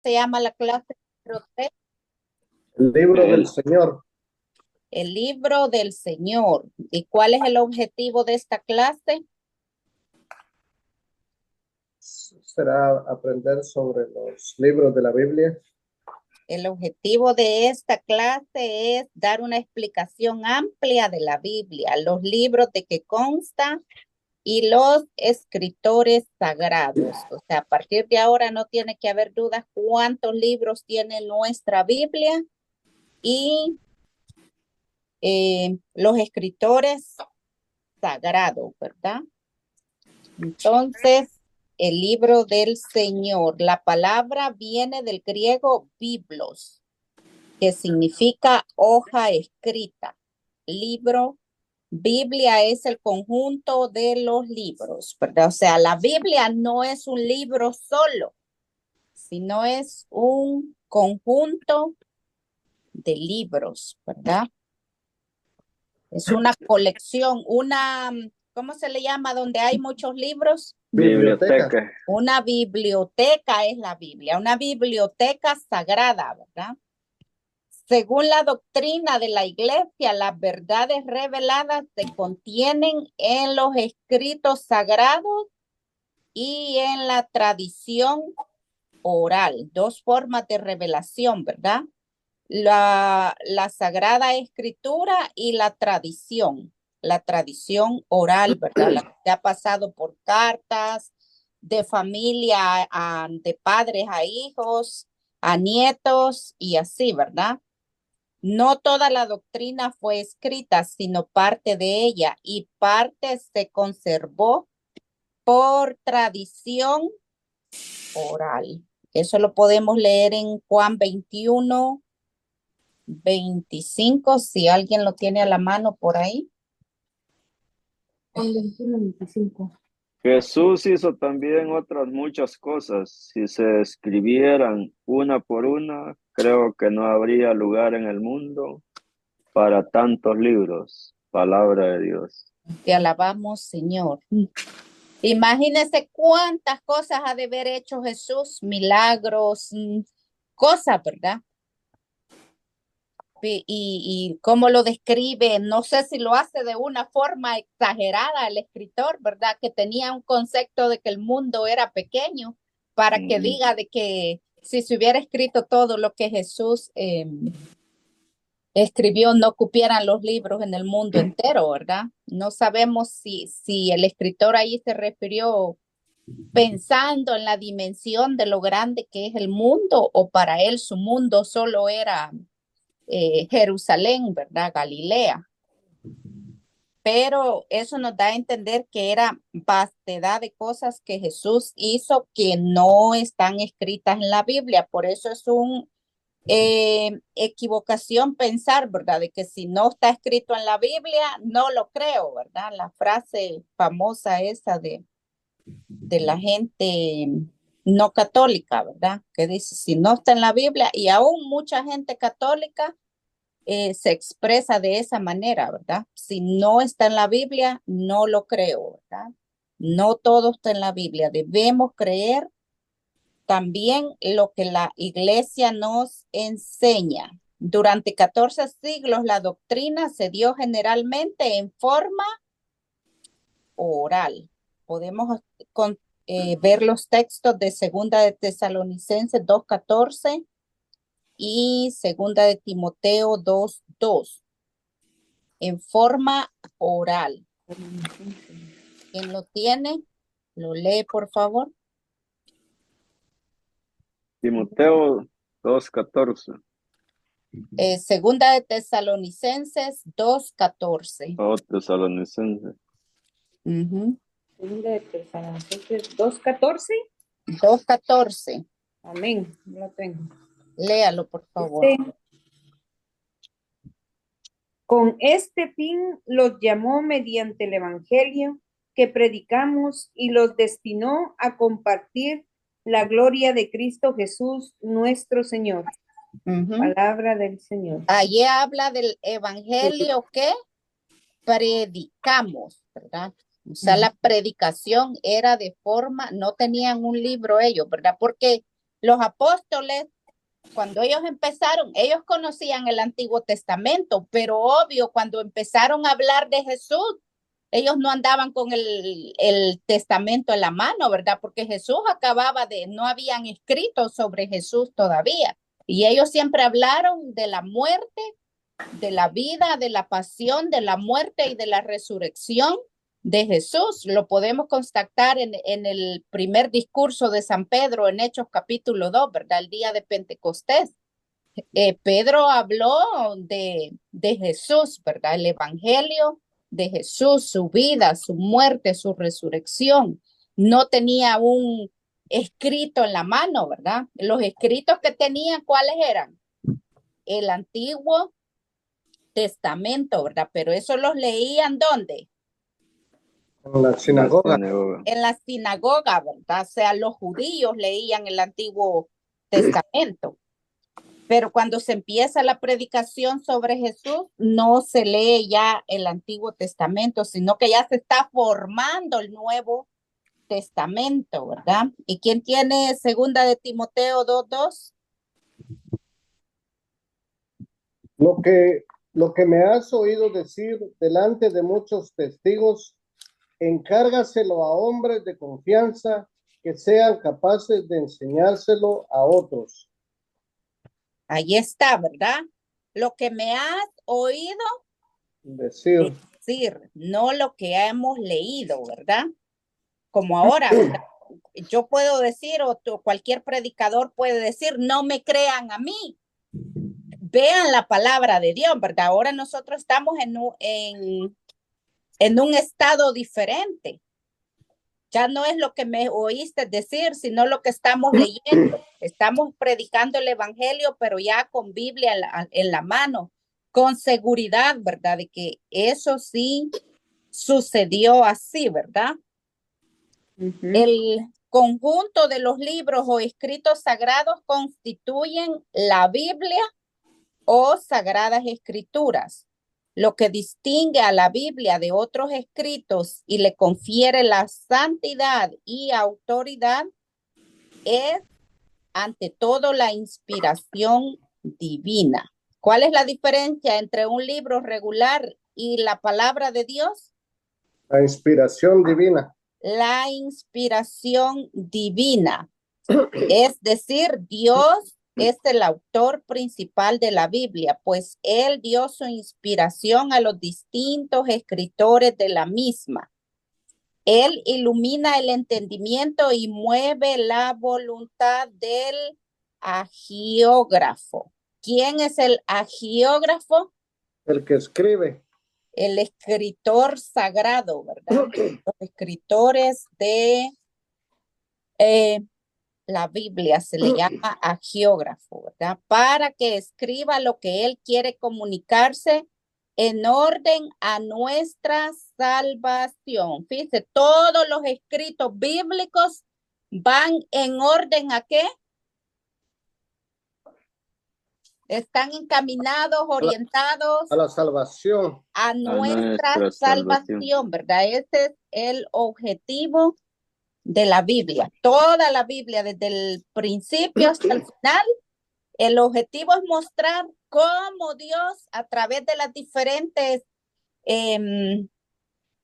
se llama la clase número 3? El libro del Señor. El libro del Señor. ¿Y cuál es el objetivo de esta clase? Será aprender sobre los libros de la Biblia. El objetivo de esta clase es dar una explicación amplia de la Biblia, los libros de que consta y los escritores sagrados. O sea, a partir de ahora no tiene que haber dudas cuántos libros tiene nuestra Biblia y los escritores sagrados, ¿verdad? Entonces, el libro del Señor, la palabra viene del griego biblos, que significa hoja escrita. Libro, Biblia es el conjunto de los libros, ¿verdad? O sea, la Biblia no es un libro solo, sino es un conjunto de libros, ¿verdad? Es una colección, ¿cómo se le llama? Donde hay muchos libros. Biblioteca. Una biblioteca es la Biblia, una biblioteca sagrada, ¿verdad? Según la doctrina de la iglesia, las verdades reveladas se contienen en los escritos sagrados y en la tradición oral. Dos formas de revelación, ¿verdad? La Sagrada Escritura y la tradición oral, ¿verdad? La que ha pasado por cartas de familia, de padres a hijos, a nietos y así, ¿verdad? No toda la doctrina fue escrita, sino parte de ella, y parte se conservó por tradición oral. Eso lo podemos leer en Juan 21, 25, si alguien lo tiene a la mano por ahí. Juan 21, 25. Jesús hizo también otras muchas cosas. Si se escribieran una por una, creo que no habría lugar en el mundo para tantos libros. Palabra de Dios. Te alabamos, Señor. Imagínense cuántas cosas ha de haber hecho Jesús, milagros, cosas, ¿verdad? Y cómo lo describe, no sé si lo hace de una forma exagerada el escritor, ¿verdad? Que tenía un concepto de que el mundo era pequeño para que diga de que si se hubiera escrito todo lo que Jesús escribió, no cupieran los libros en el mundo entero, ¿verdad? No sabemos si el escritor ahí se refirió pensando en la dimensión de lo grande que es el mundo o para él su mundo solo era Jerusalén, ¿verdad? Galilea. Pero eso nos da a entender que era vastedad de cosas que Jesús hizo que no están escritas en la Biblia. Por eso es un equivocación pensar, ¿verdad? De que si no está escrito en la Biblia, no lo creo, ¿verdad? La frase famosa esa de la gente no católica, ¿verdad? Que dice, si no está en la Biblia, y aún mucha gente católica se expresa de esa manera, ¿verdad? Si no está en la Biblia, no lo creo, ¿verdad? No todo está en la Biblia. Debemos creer también lo que la iglesia nos enseña. Durante 14 siglos la doctrina se dio generalmente en forma oral. Podemos ver los textos de Segunda de Tesalonicenses 2:14 y Segunda de Timoteo 2:2 en forma oral. ¿Quién lo tiene? Lo lee, por favor. Timoteo 2:14. Segunda de Tesalonicenses 2:14. Oh, Tesalonicenses. Segunda de Tesalonicenses 2:14. 2:14. Amén. Lo tengo. Léalo, por favor. Con este fin los llamó mediante el evangelio que predicamos y los destinó a compartir la gloria de Cristo Jesús, nuestro Señor. Palabra del Señor. Allí habla del evangelio que predicamos, ¿verdad? O sea, la predicación era de forma, no tenían un libro ellos, ¿verdad? Porque Los apóstoles, cuando ellos empezaron, ellos conocían el Antiguo Testamento, pero obvio, cuando empezaron a hablar de Jesús, ellos no andaban con el testamento en la mano, ¿verdad? Porque Jesús no habían escrito sobre Jesús todavía. Y ellos siempre hablaron de la muerte, de la vida, de la pasión, de la muerte y de la resurrección de Jesús. Lo podemos constatar en el primer discurso de San Pedro en Hechos capítulo 2, ¿verdad? El día de Pentecostés. Pedro habló de Jesús, ¿verdad? El evangelio de Jesús, su vida, su muerte, su resurrección. No tenía un escrito en la mano, ¿verdad? Los escritos que tenía, ¿cuáles eran? El Antiguo Testamento, ¿verdad? Pero eso los leían ¿dónde? En la sinagoga. En la sinagoga, ¿verdad? O sea, los judíos leían el Antiguo Testamento. Pero cuando se empieza la predicación sobre Jesús, no se lee ya el Antiguo Testamento, sino que ya se está formando el Nuevo Testamento, ¿verdad? ¿Y quién tiene segunda de Timoteo 2:2? Lo que me has oído decir delante de muchos testigos, encárgaselo a hombres de confianza que sean capaces de enseñárselo a otros. Ahí está, ¿verdad? Lo que me has oído decir, no lo que hemos leído, ¿verdad? Como ahora, ¿verdad? Yo puedo decir, o cualquier predicador puede decir, no me crean a mí. Vean la palabra de Dios, ¿verdad? Ahora nosotros estamos en un estado diferente. Ya no es lo que me oíste decir, sino lo que estamos leyendo. Estamos predicando el evangelio, pero ya con Biblia en la mano, con seguridad, ¿verdad? De que eso sí sucedió así, ¿verdad? El conjunto de los libros o escritos sagrados constituyen la Biblia o sagradas escrituras. Lo que distingue a la Biblia de otros escritos y le confiere la santidad y autoridad es, ante todo, la inspiración divina. ¿Cuál es la diferencia entre un libro regular y la palabra de Dios? La inspiración divina. La inspiración divina. Es decir, Dios es el autor principal de la Biblia, pues él dio su inspiración a los distintos escritores de la misma. Él ilumina el entendimiento y mueve la voluntad del agiógrafo. ¿Quién es el agiógrafo? El que escribe. El escritor sagrado, ¿verdad? Los escritores de la Biblia se le llama agiógrafo, ¿verdad? Para que escriba lo que él quiere comunicarse en orden a nuestra salvación. Fíjense, todos los escritos bíblicos van en orden ¿a qué? Están encaminados, orientados a la salvación. A nuestra salvación, ¿verdad? Ese es el objetivo de la Biblia. Toda la Biblia, desde el principio hasta el final, el objetivo es mostrar cómo Dios, a través de las diferentes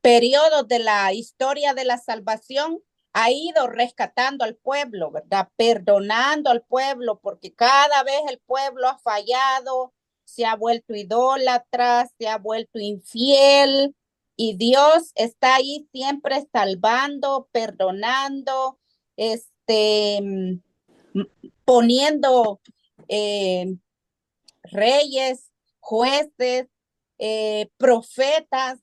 periodos de la historia de la salvación, ha ido rescatando al pueblo, ¿verdad? Perdonando al pueblo, porque cada vez el pueblo ha fallado, se ha vuelto idólatra, se ha vuelto infiel, y Dios está ahí siempre salvando, perdonando, poniendo reyes, jueces, profetas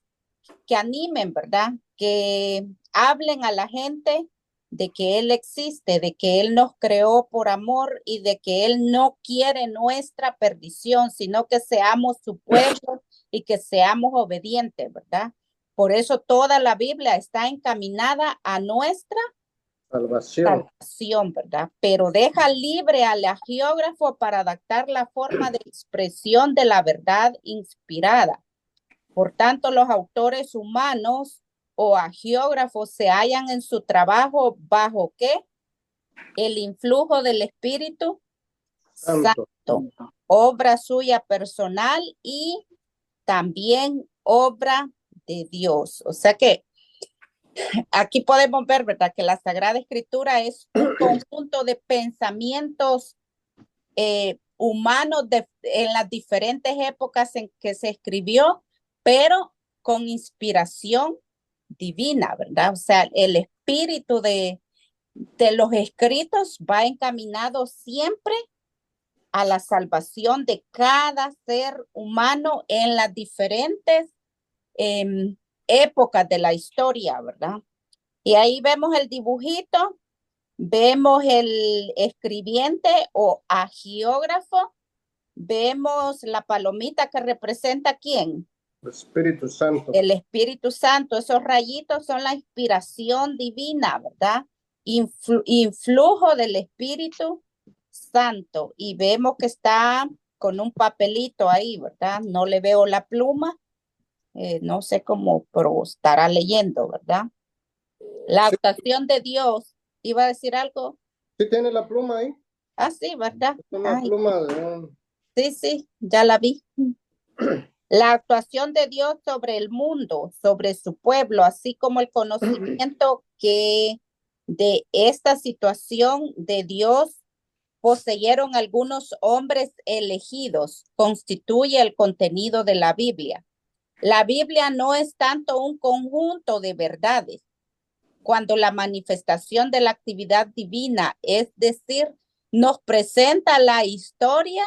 que animen, ¿verdad? Que hablen a la gente de que Él existe, de que Él nos creó por amor y de que Él no quiere nuestra perdición, sino que seamos su pueblo y que seamos obedientes, ¿verdad? Por eso toda la Biblia está encaminada a nuestra salvación, ¿verdad? Pero deja libre al agiógrafo para adaptar la forma de expresión de la verdad inspirada. Por tanto, los autores humanos o agiógrafos se hallan en su trabajo ¿bajo qué? el influjo del Espíritu Santo. Santo, obra suya personal y también obra de Dios. O sea que aquí podemos ver, ¿verdad? Que la Sagrada Escritura es un conjunto de pensamientos humanos en las diferentes épocas en que se escribió, pero con inspiración divina, ¿verdad? O sea, el espíritu de los escritos va encaminado siempre a la salvación de cada ser humano en las diferentes épocas de la historia, ¿verdad? Y ahí vemos el dibujito, vemos el escribiente o agiógrafo, vemos la palomita que representa ¿a quién? El Espíritu Santo. El Espíritu Santo. Esos rayitos son la inspiración divina, ¿verdad? Influjo del Espíritu Santo. Y vemos que está con un papelito ahí, ¿verdad? No le veo la pluma. No sé cómo, pero estará leyendo, ¿verdad? La Sí, actuación de Dios. ¿Iba a decir algo? sí tiene la pluma ahí. Ah, sí, ¿verdad? Es una Ay, pluma de un... sí, ya la vi. La actuación de Dios sobre el mundo, sobre su pueblo, así como el conocimiento que de esta situación de Dios poseyeron algunos hombres elegidos, constituye el contenido de la Biblia. La Biblia no es tanto un conjunto de verdades, cuando la manifestación de la actividad divina, es decir, nos presenta la historia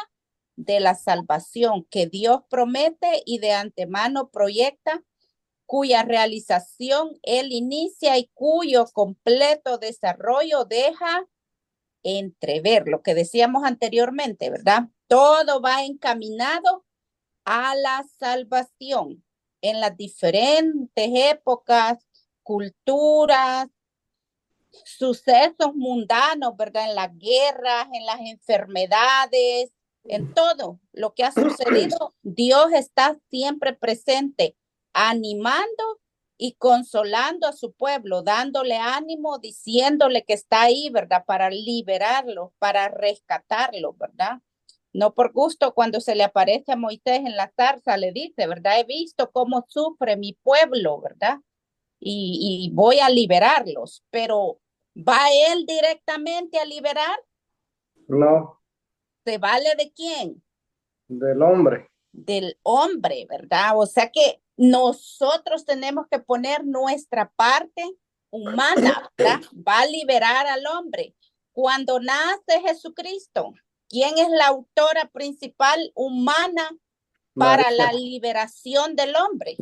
de la salvación que Dios promete y de antemano proyecta, cuya realización Él inicia y cuyo completo desarrollo deja entrever lo que decíamos anteriormente, ¿verdad? Todo va encaminado a la salvación en las diferentes épocas, culturas, sucesos mundanos, ¿verdad? En las guerras, en las enfermedades, en todo lo que ha sucedido, Dios está siempre presente, animando y consolando a su pueblo, dándole ánimo, diciéndole que está ahí, ¿verdad? Para liberarlo, para rescatarlo, ¿verdad? No por gusto, cuando se le aparece a Moisés en la zarza, le dice, ¿verdad? He visto cómo sufre mi pueblo, ¿verdad? Y voy a liberarlos, pero ¿va él directamente a liberar? No, ¿Se vale de quién? del hombre. Del hombre, ¿verdad? O sea que nosotros tenemos que poner nuestra parte humana, ¿verdad? Va a liberar al hombre. Cuando nace Jesucristo, ¿quién es la autora principal humana para la María. liberación del hombre?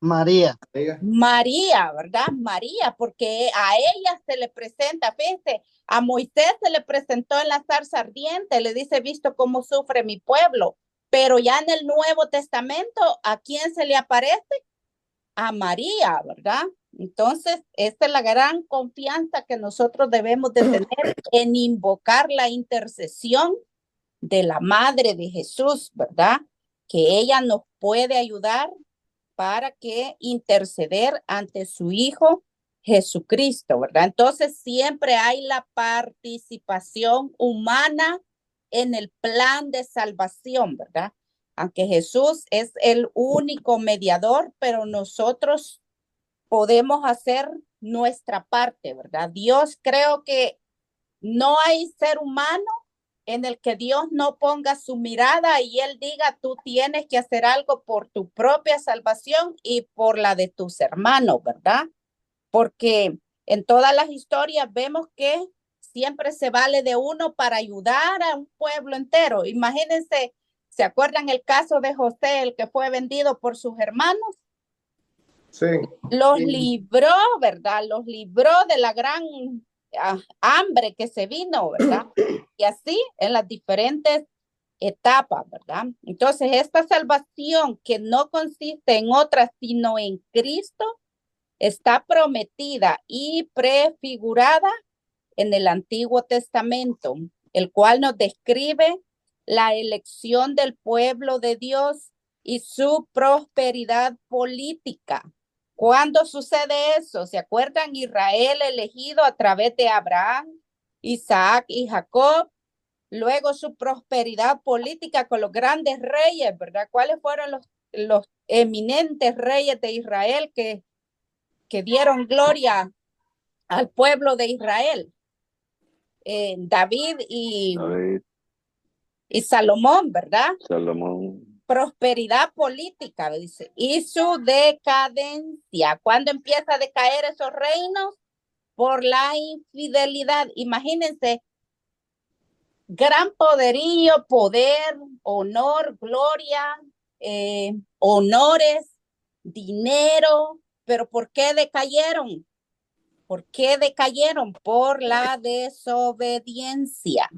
María. María, ¿verdad? María, porque a ella se le presenta, fíjense, a Moisés se le presentó en la zarza ardiente, le dice, visto cómo sufre mi pueblo, pero ya en el Nuevo Testamento, ¿a quién se le aparece? A María, ¿verdad? Entonces, esta es la gran confianza que nosotros debemos de tener en invocar la intercesión de la Madre de Jesús, ¿verdad? Que ella nos puede ayudar para que interceder ante su Hijo Jesucristo, ¿verdad? Entonces siempre hay la participación humana en el plan de salvación, ¿verdad? Aunque Jesús es el único mediador, pero nosotros podemos hacer nuestra parte, ¿verdad? Dios, creo que no hay ser humano en el que Dios no ponga su mirada y Él diga, tú tienes que hacer algo por tu propia salvación y por la de tus hermanos, ¿verdad? Porque en todas las historias vemos que siempre se vale de uno para ayudar a un pueblo entero. Imagínense, ¿se acuerdan el caso de José, el que fue vendido por sus hermanos? Sí. Los libró, ¿verdad? Los libró de la gran hambre que se vino, ¿verdad? Y así en las diferentes etapas, ¿verdad? Entonces, esta salvación que no consiste en otra, sino en Cristo, está prometida y prefigurada en el Antiguo Testamento, el cual nos describe la elección del pueblo de Dios y su prosperidad política. ¿Cuándo sucede eso? ¿Se acuerdan? Israel elegido a través de Abraham, Isaac y Jacob, luego su prosperidad política con los grandes reyes, ¿verdad? ¿Cuáles fueron los eminentes reyes de Israel que dieron gloria al pueblo de Israel? David David, y Salomón, ¿verdad? Salomón, Prosperidad política, dice, y su decadencia. ¿Cuándo empieza a decaer esos reinos? Por la infidelidad. Imagínense, gran poderío, poder, honor, gloria, honores, dinero, pero ¿por qué decayeron? ¿Por qué decayeron? Por la desobediencia,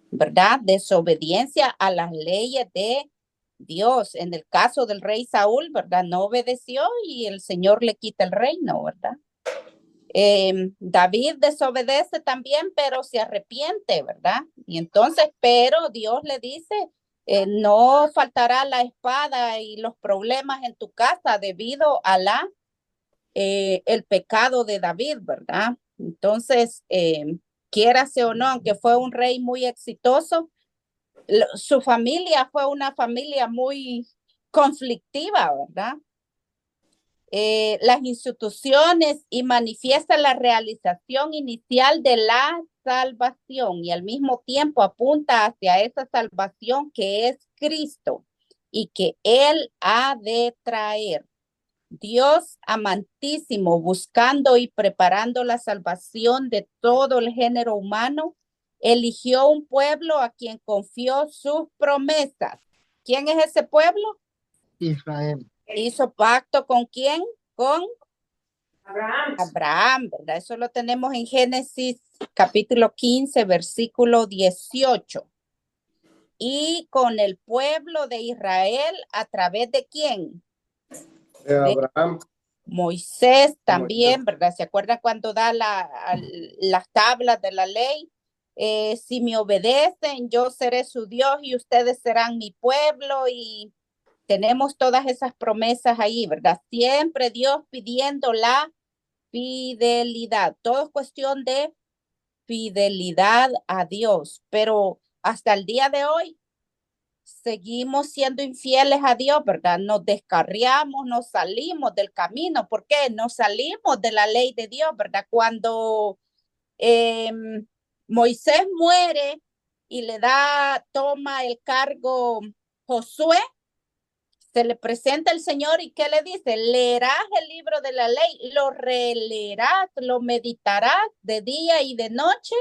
¿verdad? Desobediencia a las leyes de Dios. En el caso del rey Saúl, ¿verdad? No obedeció y el Señor le quita el reino, ¿verdad? David desobedece también, pero se arrepiente, ¿verdad? Y entonces, pero Dios le dice, no faltará la espada y los problemas en tu casa debido a el pecado de David, ¿verdad? Entonces, quiérase o no, aunque fue un rey muy exitoso, su familia fue una familia muy conflictiva, ¿verdad? Las instituciones y manifiesta la realización inicial de la salvación y al mismo tiempo apunta hacia esa salvación que es Cristo y que Él ha de traer. Dios amantísimo, buscando y preparando la salvación de todo el género humano, eligió un pueblo a quien confió sus promesas. ¿Quién es ese pueblo? Israel. ¿Hizo pacto con quién? Con Abraham. Abraham, ¿verdad? Eso lo tenemos en Génesis capítulo 15, versículo 18. Y con el pueblo de Israel, ¿a través de quién? De Abraham. Moisés también, ¿verdad? ¿Se acuerdan cuando da las tablas de la ley? Si me obedecen, yo seré su Dios y ustedes serán mi pueblo, y tenemos todas esas promesas ahí, ¿verdad? Siempre Dios pidiendo la fidelidad. Todo es cuestión de fidelidad a Dios, pero hasta el día de hoy seguimos siendo infieles a Dios, ¿verdad? Nos descarriamos, nos salimos del camino. ¿Por qué? Nos salimos de la ley de Dios, ¿verdad? Cuando eh, Moisés muere y toma el cargo Josué, se le presenta el Señor y ¿qué le dice? Leerás el libro de la ley, lo releerás, lo meditarás de día y de noche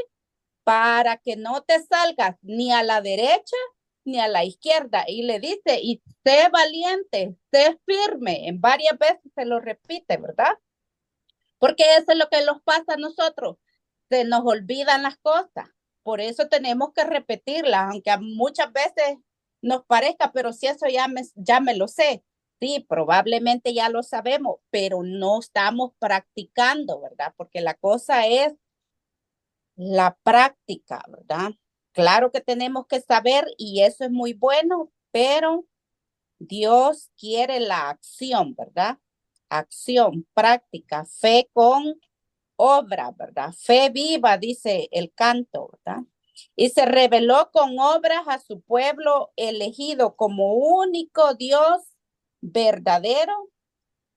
para que no te salgas ni a la derecha ni a la izquierda. Y le dice, y sé valiente, sé firme. En varias veces se lo repite, ¿verdad? Porque eso es lo que nos pasa a nosotros. Se nos olvidan las cosas. Por eso tenemos que repetirlas, aunque muchas veces nos parezca, pero si eso ya me lo sé. Sí, probablemente ya lo sabemos, pero no estamos practicando, ¿verdad? Porque la cosa es la práctica, ¿verdad? Claro que tenemos que saber y eso es muy bueno, pero Dios quiere la acción, ¿verdad? Acción, práctica, fe con obra, ¿verdad? Fe viva, dice el canto, ¿verdad? Y se reveló con obras a su pueblo elegido como único Dios verdadero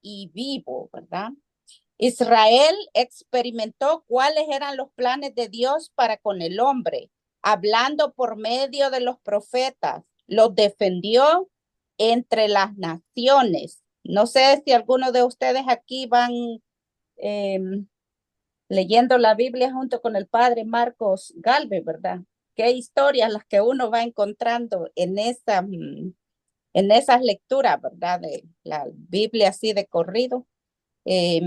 y vivo, ¿verdad? Israel experimentó cuáles eran los planes de Dios para con el hombre, hablando por medio de los profetas, los defendió entre las naciones. No sé si algunos de ustedes aquí van eh, leyendo la Biblia junto con el padre Marcos Galvez, ¿verdad? Qué historias las que uno va encontrando en esas lecturas, ¿verdad? De la Biblia así de corrido. Eh,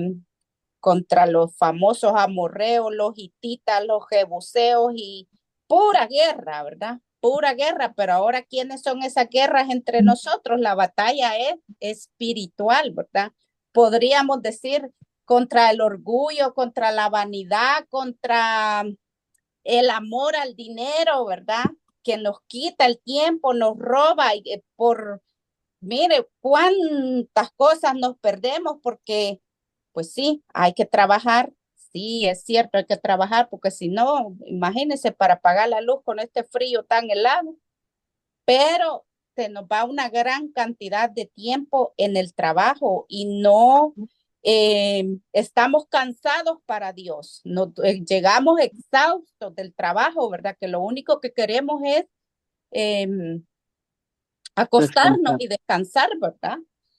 Contra los famosos amorreos, los hititas, los jebuseos y pura guerra, ¿verdad? Pura guerra, pero ahora ¿quiénes son esas guerras entre nosotros? La batalla es espiritual, ¿verdad? Podríamos decir contra el orgullo, contra la vanidad, contra el amor al dinero, ¿verdad? Que nos quita el tiempo, nos roba y mire, cuántas cosas nos perdemos porque pues sí, hay que trabajar, Sí, es cierto, hay que trabajar porque si no, imagínense para pagar la luz con este frío tan helado, pero se nos va una gran cantidad de tiempo en el trabajo y no estamos cansados para Dios. Llegamos exhaustos del trabajo, ¿verdad? Que lo único que queremos es acostarnos Descansar. y descansar, ¿verdad?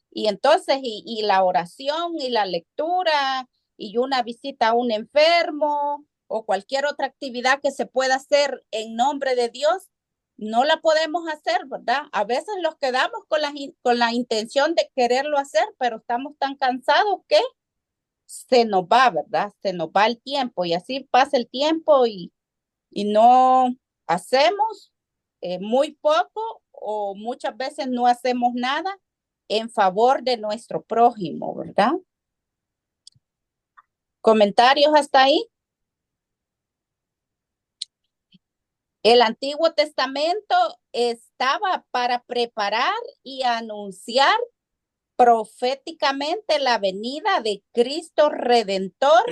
Y entonces, y la oración y la lectura y una visita a un enfermo o cualquier otra actividad que se pueda hacer en nombre de Dios, no la podemos hacer, ¿verdad? A veces los quedamos con la intención de quererlo hacer, pero estamos tan cansados que se nos va, ¿verdad? Se nos va el tiempo y así pasa el tiempo y no hacemos muy poco o muchas veces no hacemos nada en favor de nuestro prójimo, ¿verdad? ¿Comentarios hasta ahí? El Antiguo Testamento estaba para preparar y anunciar proféticamente la venida de Cristo Redentor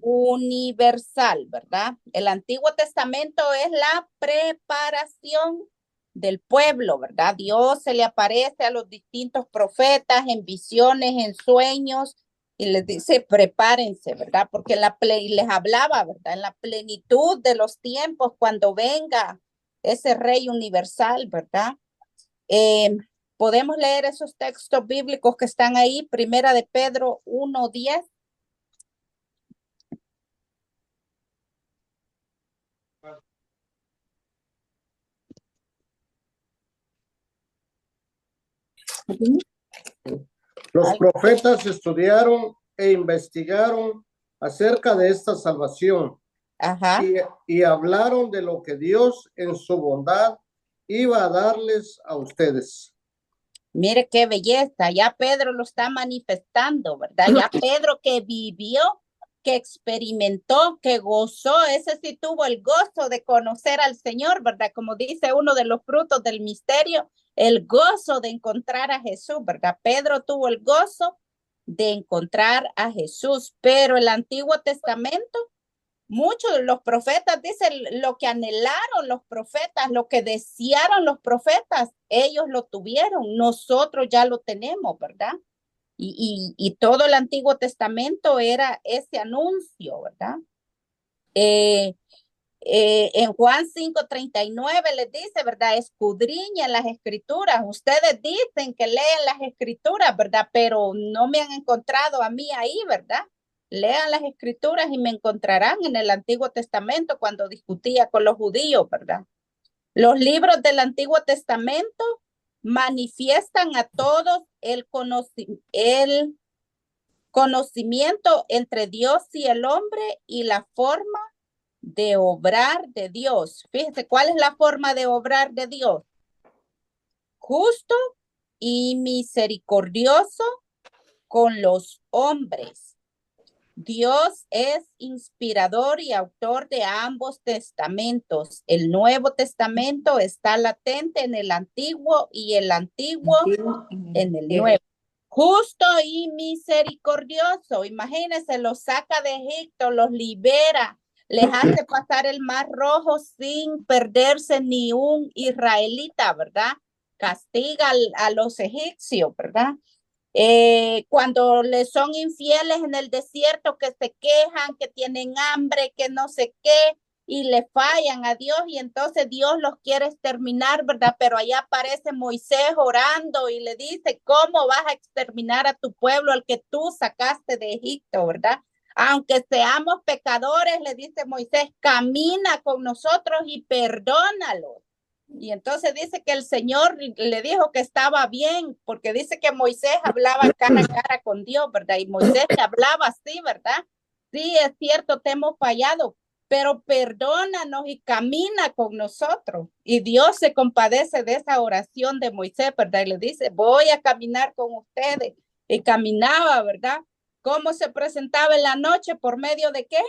universal, ¿verdad? El Antiguo Testamento es la preparación del pueblo, ¿verdad? Dios se le aparece a los distintos profetas en visiones, en sueños, y les dice, prepárense, ¿verdad? Porque les hablaba, ¿verdad? En la plenitud de los tiempos, cuando venga ese rey universal, ¿verdad? Podemos leer esos textos bíblicos que están ahí, Primera de Pedro 1:10. Los profetas estudiaron e investigaron acerca de esta salvación. Ajá. Y hablaron de lo que Dios en su bondad iba a darles a ustedes. Mire qué belleza, ya Pedro lo está manifestando, ¿verdad? Ya Pedro que vivió, que experimentó, que gozó, ese sí tuvo el gozo de conocer al Señor, ¿verdad? Como dice uno de los frutos del misterio, el gozo de encontrar a Jesús, ¿verdad? Pedro tuvo el gozo de encontrar a Jesús, pero el Antiguo Testamento, muchos de los profetas dicen lo que anhelaron los profetas, lo que desearon los profetas, ellos lo tuvieron, nosotros ya lo tenemos, ¿verdad? Y todo el Antiguo Testamento era ese anuncio, ¿verdad? En Juan 5:39 les dice, ¿verdad? Escudriñen las escrituras. Ustedes dicen que leen las escrituras, ¿verdad? Pero no me han encontrado a mí ahí, ¿verdad? Lean las escrituras y me encontrarán en el Antiguo Testamento cuando discutía con los judíos, ¿verdad? Los libros del Antiguo Testamento manifiestan a todos el conocimiento entre Dios y el hombre y la forma de obrar de Dios. Fíjese, ¿cuál es la forma de obrar de Dios? Justo y misericordioso con los hombres. Dios es inspirador y autor de ambos testamentos. El Nuevo Testamento está latente en el Antiguo y el Antiguo en el Nuevo. Justo y misericordioso. Imagínense, los saca de Egipto, los libera, les hace pasar el Mar Rojo sin perderse ni un israelita, ¿verdad? Castiga a los egipcios, ¿verdad? Cuando les son infieles en el desierto, que se quejan, que tienen hambre, que no sé qué, y le fallan a Dios, y entonces Dios los quiere exterminar, ¿verdad? Pero allá aparece Moisés orando y le dice, ¿cómo vas a exterminar a tu pueblo, al que tú sacaste de Egipto, ¿verdad? Aunque seamos pecadores, le dice Moisés, camina con nosotros y perdónalos. Y entonces dice que el Señor le dijo que estaba bien, porque dice que Moisés hablaba cara a cara con Dios, ¿verdad? Y Moisés le hablaba así, ¿verdad? Sí, es cierto, te hemos fallado, pero perdónanos y camina con nosotros. Y Dios se compadece de esa oración de Moisés, ¿verdad? Y le dice, voy a caminar con ustedes. Y caminaba, ¿verdad? ¿Cómo se presentaba en la noche? ¿Por medio de qué?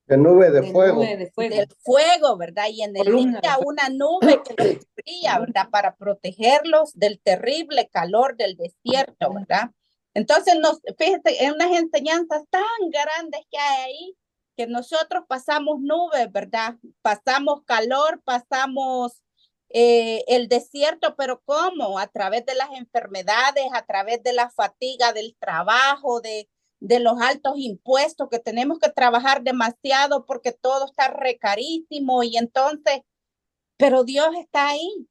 De nube de fuego. Del fuego, ¿verdad? Y en el día una nube que los cubría, ¿verdad? Para protegerlos del terrible calor del desierto, ¿verdad? Entonces, fíjate, en unas enseñanzas tan grandes que hay ahí, que nosotros pasamos nubes, ¿verdad? Pasamos calor, pasamos el desierto, pero ¿cómo? A través de las enfermedades, a través de la fatiga del trabajo, de los altos impuestos, que tenemos que trabajar demasiado porque todo está recarísimo y entonces, pero Dios está ahí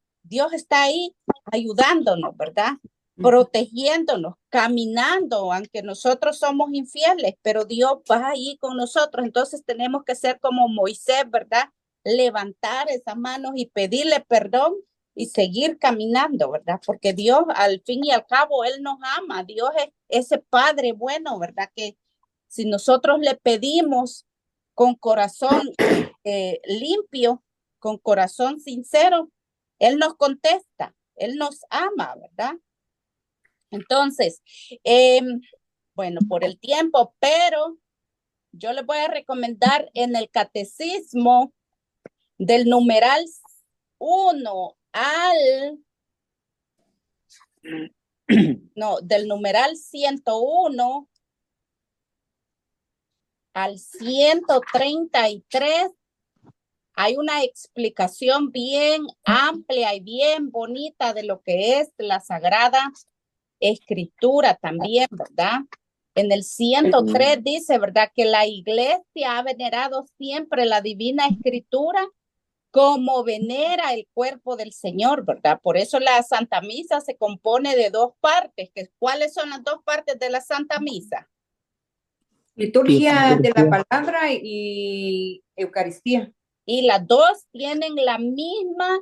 ayudándonos, ¿verdad? Protegiéndonos, caminando, aunque nosotros somos infieles, pero Dios va ahí con nosotros. Entonces tenemos que ser como Moisés, ¿verdad? Levantar esas manos y pedirle perdón y seguir caminando, ¿verdad? Porque Dios, al fin y al cabo, Él nos ama. Dios es ese Padre bueno, ¿verdad? Que si nosotros le pedimos con corazón limpio, con corazón sincero, Él nos contesta, Él nos ama, ¿verdad? Entonces, bueno, por el tiempo, pero yo les voy a recomendar en el catecismo del numeral 1 del numeral 101 al 133, hay una explicación bien amplia y bien bonita de lo que es la Sagrada Escritura también, ¿verdad? En el 103 dice, ¿verdad? Que la iglesia ha venerado siempre la Divina Escritura como venera el cuerpo del Señor, ¿verdad? Por eso la Santa Misa se compone de dos partes. ¿Cuáles son las dos partes de la Santa Misa? Liturgia de la palabra y Eucaristía. Y las dos tienen la misma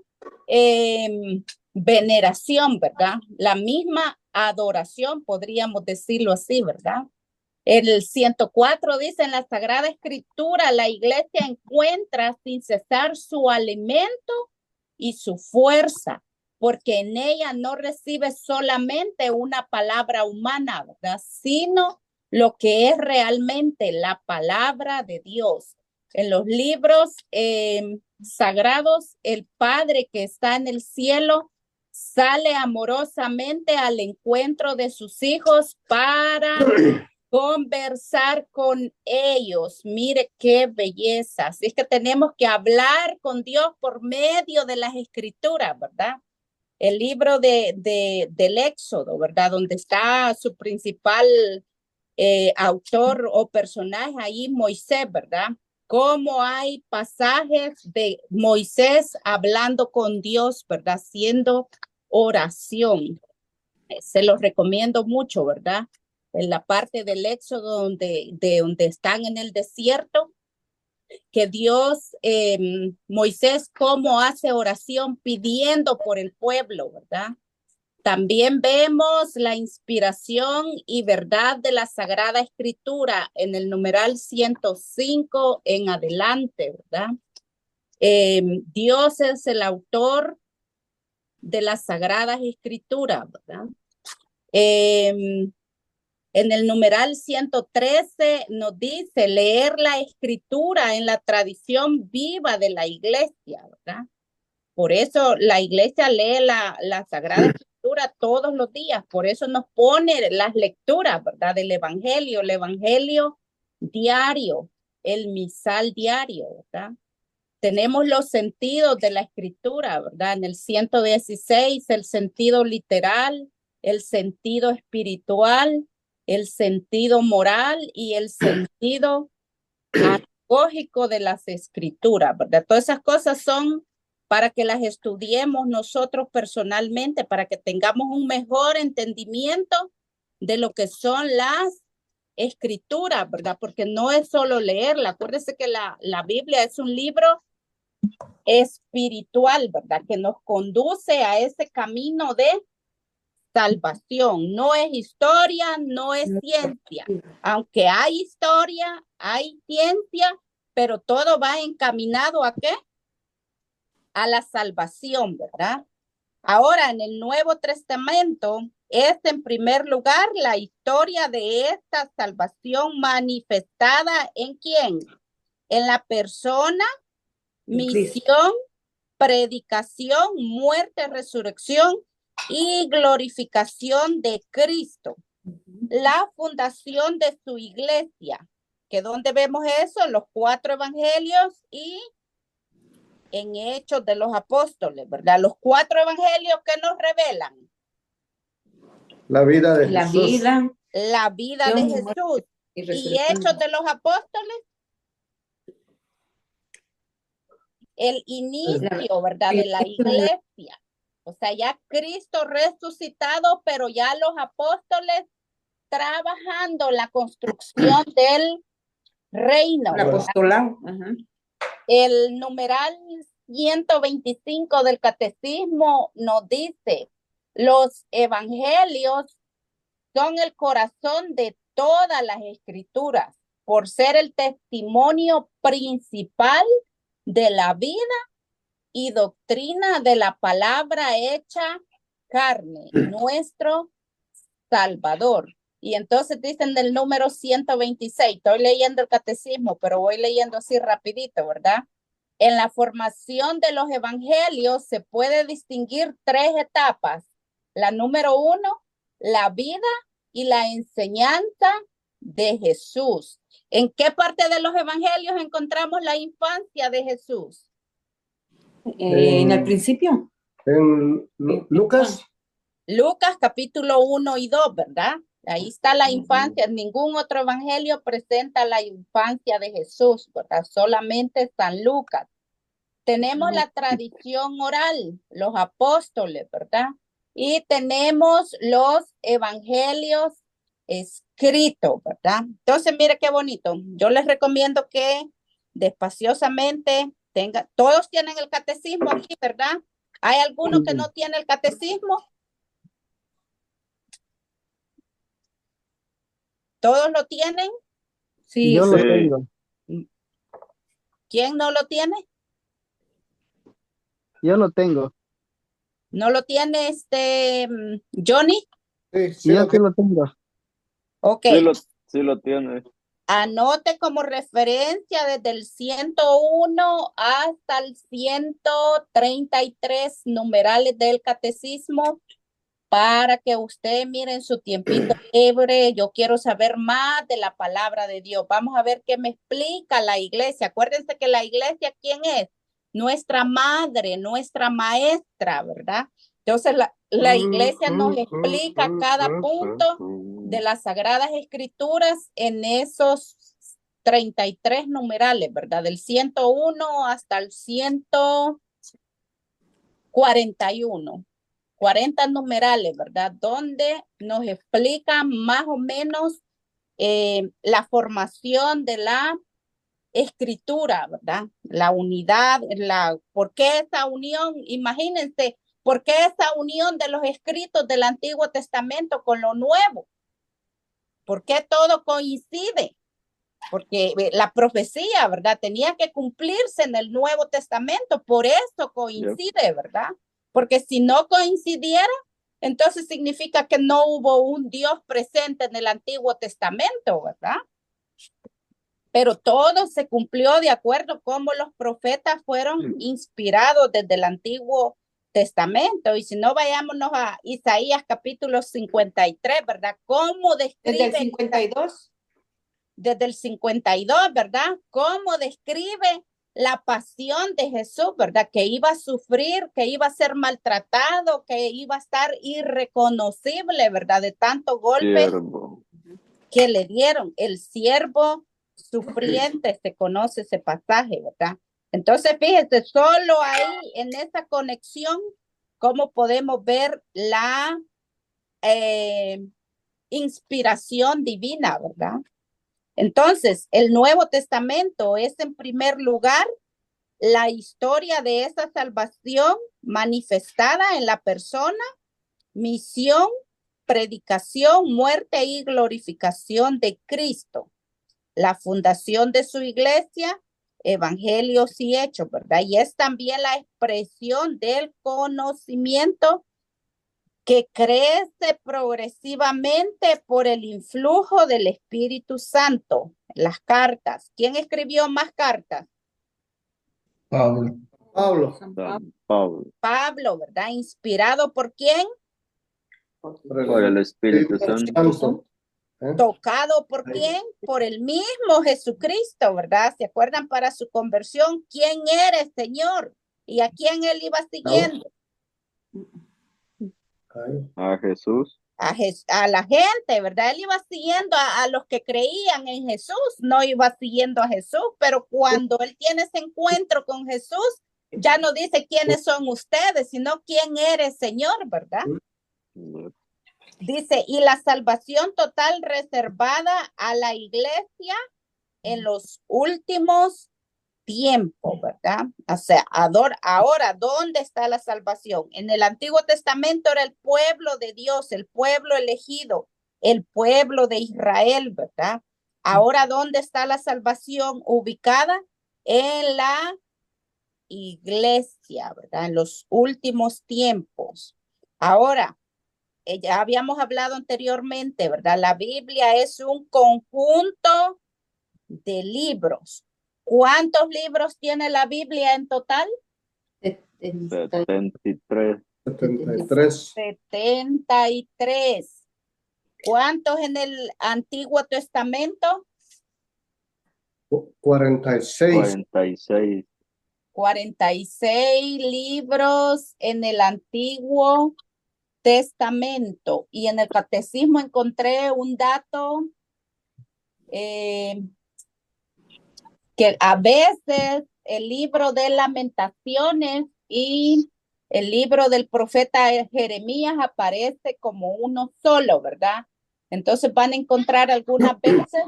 veneración, ¿verdad? La misma adoración, podríamos decirlo así, ¿verdad? El 104 dice, en la Sagrada Escritura, la iglesia encuentra sin cesar su alimento y su fuerza, porque en ella no recibe solamente una palabra humana, ¿verdad? Sino lo que es realmente la palabra de Dios. En los libros sagrados, el Padre que está en el cielo sale amorosamente al encuentro de sus hijos para conversar con ellos. Mire qué belleza. Así es que tenemos que hablar con Dios por medio de las escrituras, ¿verdad? El libro del Éxodo, ¿verdad? Donde está su principal autor o personaje ahí, Moisés, ¿verdad? Cómo hay pasajes de Moisés hablando con Dios, ¿verdad? Haciendo oración. Se los recomiendo mucho, ¿verdad? En la parte del Éxodo donde están en el desierto, que Dios, Moisés, cómo hace oración pidiendo por el pueblo, ¿verdad? También vemos la inspiración y verdad de la Sagrada Escritura en el numeral 105 en adelante, ¿verdad? Dios es el autor de las Sagradas Escrituras, ¿verdad? En el numeral 113 nos dice leer la escritura en la tradición viva de la iglesia, ¿verdad? Por eso la iglesia lee la Sagrada Escritura todos los días, por eso nos pone las lecturas, ¿verdad? Del Evangelio, el Evangelio diario, el misal diario, ¿verdad? Tenemos los sentidos de la escritura, ¿verdad? En el 116, el sentido literal, el sentido espiritual, el sentido moral y el sentido pedagógico de las escrituras, ¿verdad? Todas esas cosas son para que las estudiemos nosotros personalmente, para que tengamos un mejor entendimiento de lo que son las escrituras, ¿verdad? Porque no es solo leerla. Acuérdense que la Biblia es un libro espiritual, ¿verdad? Que nos conduce a ese camino de salvación. No es historia, no es ciencia. Aunque hay historia, hay ciencia, pero todo va encaminado ¿a qué? A la salvación, ¿verdad? Ahora, en el Nuevo Testamento es en primer lugar la historia de esta salvación manifestada ¿en quién? En la persona, misión, predicación, muerte, resurrección y glorificación de Cristo. La fundación de su iglesia, que donde vemos eso, los 4 evangelios y en Hechos de los Apóstoles, ¿verdad? Los 4 evangelios que nos revelan La vida de La Jesús. vida la vida de Jesús. y Y resurrección. Hechos de los Apóstoles, el inicio, ¿verdad? De la iglesia. O sea, ya Cristo resucitado, pero ya los apóstoles trabajando la construcción del reino. El ¿verdad? apostolado. Ajá. El numeral 125 del catecismo nos dice, los evangelios son el corazón de todas las escrituras, por ser el testimonio principal de la vida y doctrina de la palabra hecha carne, nuestro Salvador. Y entonces dicen del número 126, estoy leyendo el catecismo, pero voy leyendo así rapidito, ¿verdad? En la formación de los evangelios se puede distinguir 3 etapas. La número 1, la vida y la enseñanza de Jesús. ¿En qué parte de los evangelios encontramos la infancia de Jesús? En el principio. En Lucas. Lucas capítulo 1 y 2, ¿verdad? Ahí está la infancia. Ningún otro evangelio presenta la infancia de Jesús, ¿verdad? Solamente San Lucas. Tenemos la tradición oral, los apóstoles, ¿verdad? Y tenemos los evangelios escritos, ¿verdad? Entonces, mire qué bonito. Yo les recomiendo que despaciosamente todos tienen el catecismo aquí, ¿verdad? ¿Hay alguno que no tiene el catecismo? ¿Todos lo tienen? Sí, Yo Sí. lo tengo. ¿Quién no lo tiene? Yo lo tengo. ¿No lo tiene Johnny? Sí, Yo sí lo tengo. Ok. Sí lo tiene. Anote como referencia desde el 101 hasta el 133 numerales del catecismo para que usted mire en su tiempito libre. Yo quiero saber más de la palabra de Dios. Vamos a ver qué me explica la iglesia. Acuérdense que la iglesia, ¿quién es? Nuestra madre, nuestra maestra, ¿verdad? Entonces la iglesia nos explica cada punto de las Sagradas Escrituras en esos 33 numerales, ¿verdad? Del 101 hasta el 141. 40 numerales, ¿verdad? Donde nos explican más o menos la formación de la escritura, ¿verdad? La unidad, ¿por qué esa unión? Imagínense, ¿por qué esa unión de los escritos del Antiguo Testamento con lo Nuevo? ¿Por qué todo coincide? Porque la profecía, ¿verdad? Tenía que cumplirse en el Nuevo Testamento, por eso coincide, ¿verdad? Porque si no coincidiera, entonces significa que no hubo un Dios presente en el Antiguo Testamento, ¿verdad? Pero todo se cumplió de acuerdo como los profetas fueron inspirados desde el Antiguo Testamento. Y si no, vayámonos a Isaías capítulo 53, ¿verdad? ¿Cómo describe? Desde el 52. Desde el 52, ¿verdad? ¿Cómo describe la pasión de Jesús, ¿verdad? Que iba a sufrir, que iba a ser maltratado, que iba a estar irreconocible, ¿verdad? De tanto golpe que le dieron. El siervo sufriente, se conoce ese pasaje, ¿verdad? Entonces, fíjense, solo ahí en esa conexión, cómo podemos ver la inspiración divina, ¿verdad? Entonces, el Nuevo Testamento es en primer lugar la historia de esa salvación manifestada en la persona, misión, predicación, muerte y glorificación de Cristo. La fundación de su iglesia, evangelios y hechos, ¿verdad? Y es también la expresión del conocimiento que crece progresivamente por el influjo del Espíritu Santo. Las cartas. ¿Quién escribió más cartas? Pablo. Pablo, ¿verdad? ¿Inspirado por quién? Por el Espíritu Santo. Santo. ¿Eh? ¿Tocado por quién? Por el mismo Jesucristo, ¿verdad? ¿Se acuerdan para su conversión? ¿Quién eres, Señor? ¿Y a quién él iba siguiendo? A Jesús. A la gente, ¿verdad? Él iba siguiendo a los que creían en Jesús, no iba siguiendo a Jesús, pero cuando él tiene ese encuentro con Jesús, ya no dice quiénes son ustedes, sino quién eres, Señor, ¿verdad? Dice, y la salvación total reservada a la iglesia en los últimos tiempos, ¿verdad? O sea, ahora, ¿dónde está la salvación? En el Antiguo Testamento era el pueblo de Dios, el pueblo elegido, el pueblo de Israel, ¿verdad? Ahora, ¿dónde está la salvación ubicada? En la iglesia, ¿verdad? En los últimos tiempos. Ahora, ya habíamos hablado anteriormente, ¿verdad? La Biblia es un conjunto de libros. ¿Cuántos libros tiene la Biblia en total? 73. 73. 73. ¿Cuántos en el Antiguo Testamento? 46. 46. 46 libros en el Antiguo Testamento. Y en el Catecismo encontré un dato que a veces el libro de Lamentaciones y el libro del profeta Jeremías aparece como uno solo, ¿verdad? Entonces van a encontrar algunas veces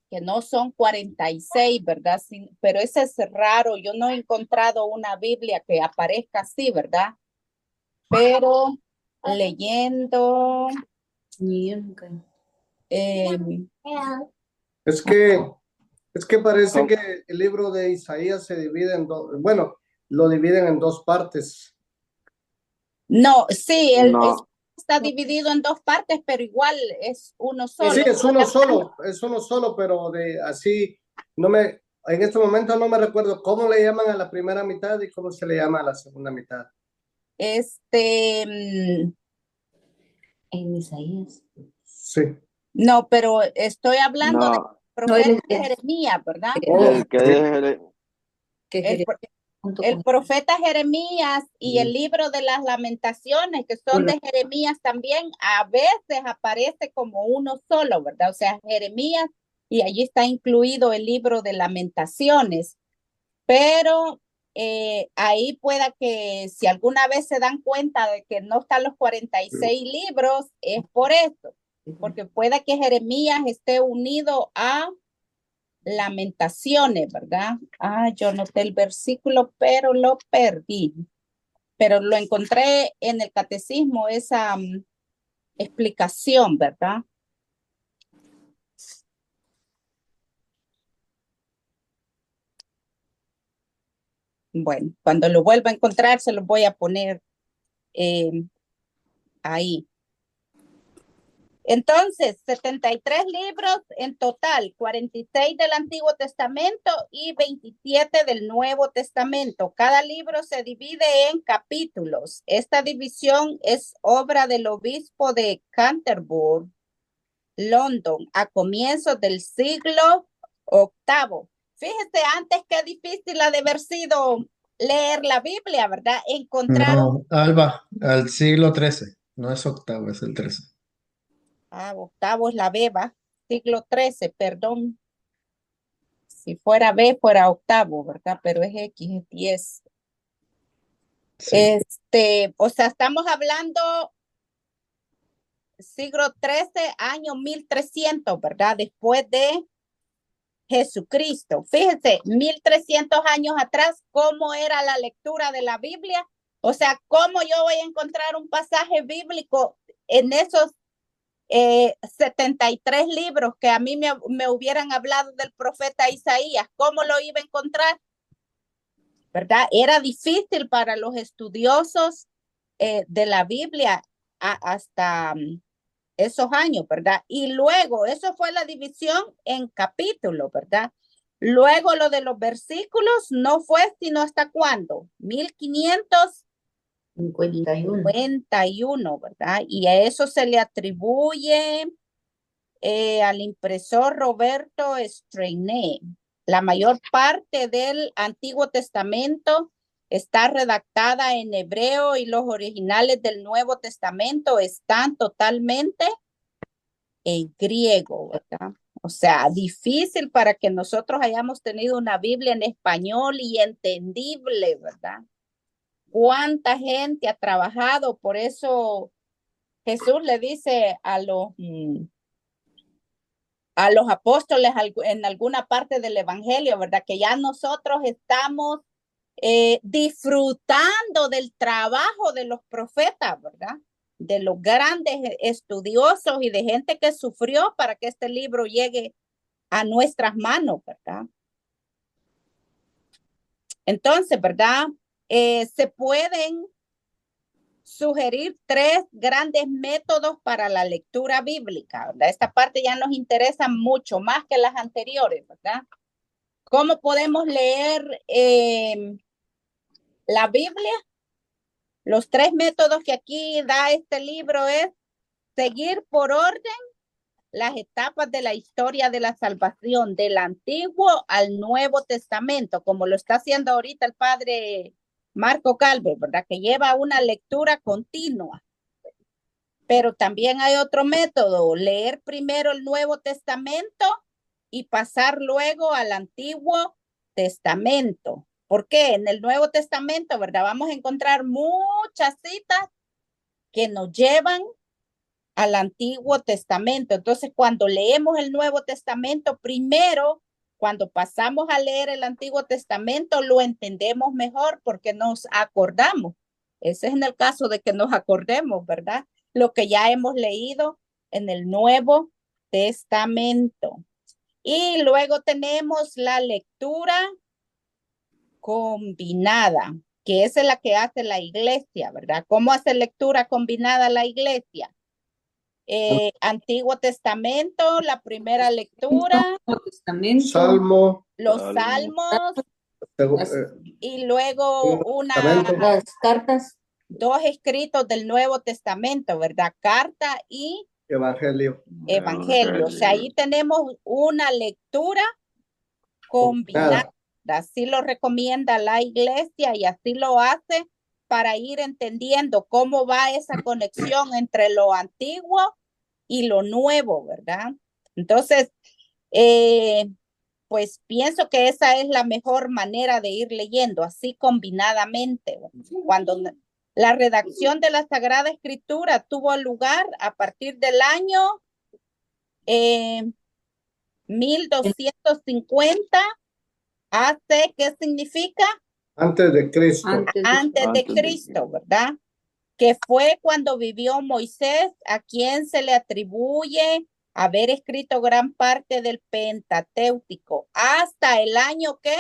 que no son 46, ¿verdad? Sí, pero ese es raro. Yo no he encontrado una Biblia que aparezca así, ¿verdad? Pero leyendo... Es que parece que el libro de Isaías se divide en dos, bueno, lo dividen en dos partes. No, sí, No, está dividido en dos partes, pero igual es uno solo. Sí, es uno solo, pero de así, en este momento no me recuerdo cómo le llaman a la primera mitad y cómo se le llama a la segunda mitad. En Isaías. Sí. No, pero estoy hablando del no. profeta Jeremías, ¿verdad? El El profeta Jeremías y el libro de las Lamentaciones, que son de Jeremías también, a veces aparece como uno solo, ¿verdad? O sea, Jeremías, y allí está incluido el libro de Lamentaciones, pero ahí pueda que si alguna vez se dan cuenta de que no están los 46 libros, es por eso, porque puede que Jeremías esté unido a Lamentaciones, ¿verdad? Yo noté el versículo, pero lo perdí. Pero lo encontré en el catecismo, esa explicación, ¿verdad? Bueno, cuando lo vuelva a encontrar, se lo voy a poner ahí. Entonces, 73 libros en total, 46 del Antiguo Testamento y 27 del Nuevo Testamento. Cada libro se divide en capítulos. Esta división es obra del obispo de Canterbury, London, a comienzos del siglo VIII. Fíjese antes qué difícil ha de haber sido leer la Biblia, ¿verdad? Encontrar... No, Alba, al siglo XIII, no es octavo, es el 13. Octavo es la beba, siglo XIII, perdón. Si fuera B, fuera octavo, ¿verdad? Pero es X, es 10. Sí. O sea, estamos hablando siglo XIII, año 1300, ¿verdad? Después de Jesucristo. Fíjense, 1300 años atrás, ¿cómo era la lectura de la Biblia? O sea, ¿cómo yo voy a encontrar un pasaje bíblico en esos 73 libros que a mí me hubieran hablado del profeta Isaías? ¿Cómo lo iba a encontrar? ¿Verdad? Era difícil para los estudiosos de la Biblia hasta esos años, ¿verdad? Y luego, eso fue la división en capítulos, ¿verdad? Luego lo de los versículos no fue sino hasta cuándo, 1500 51. 51, ¿verdad? Y a eso se le atribuye al impresor Roberto Streiné. La mayor parte del Antiguo Testamento está redactada en hebreo y los originales del Nuevo Testamento están totalmente en griego, ¿verdad? O sea, difícil para que nosotros hayamos tenido una Biblia en español y entendible, ¿verdad? ¿Cuánta gente ha trabajado? Por eso Jesús le dice a los apóstoles en alguna parte del evangelio, ¿verdad? Que ya nosotros estamos disfrutando del trabajo de los profetas, ¿verdad? De los grandes estudiosos y de gente que sufrió para que este libro llegue a nuestras manos, ¿verdad? Entonces, ¿verdad? Se pueden sugerir 3 grandes métodos para la lectura bíblica, ¿verdad? Esta parte ya nos interesa mucho más que las anteriores, ¿verdad? ¿Cómo podemos leer la Biblia? Los 3 métodos que aquí da este libro es seguir por orden las etapas de la historia de la salvación del Antiguo al Nuevo Testamento, como lo está haciendo ahorita el padre Marco Calvo, ¿verdad? Que lleva una lectura continua. Pero también hay otro método, leer primero el Nuevo Testamento y pasar luego al Antiguo Testamento. ¿Por qué? En el Nuevo Testamento, ¿verdad? Vamos a encontrar muchas citas que nos llevan al Antiguo Testamento. Entonces, cuando leemos el Nuevo Testamento, primero, cuando pasamos a leer el Antiguo Testamento, lo entendemos mejor porque nos acordamos. Ese es en el caso de que nos acordemos, ¿verdad? Lo que ya hemos leído en el Nuevo Testamento. Y luego tenemos la lectura combinada, que esa es la que hace la iglesia, ¿verdad? ¿Cómo hace lectura combinada la iglesia? Antiguo Testamento, la primera lectura, Salmo, los Salmo. salmos y luego Las cartas. 2 escritos del Nuevo Testamento, ¿verdad? Carta y Evangelio. Evangelio. O sea, ahí tenemos una lectura combinada. Así lo recomienda la iglesia y así lo hace para ir entendiendo cómo va esa conexión entre lo antiguo y lo nuevo, ¿verdad? Entonces, pues pienso que esa es la mejor manera de ir leyendo, así combinadamente. Cuando la redacción de la Sagrada Escritura tuvo lugar a partir del año 1250 AC, ¿qué significa? Antes de Cristo. Antes de Cristo, ¿verdad? Que fue cuando vivió Moisés, a quien se le atribuye haber escrito gran parte del Pentateuco, hasta el año ¿qué?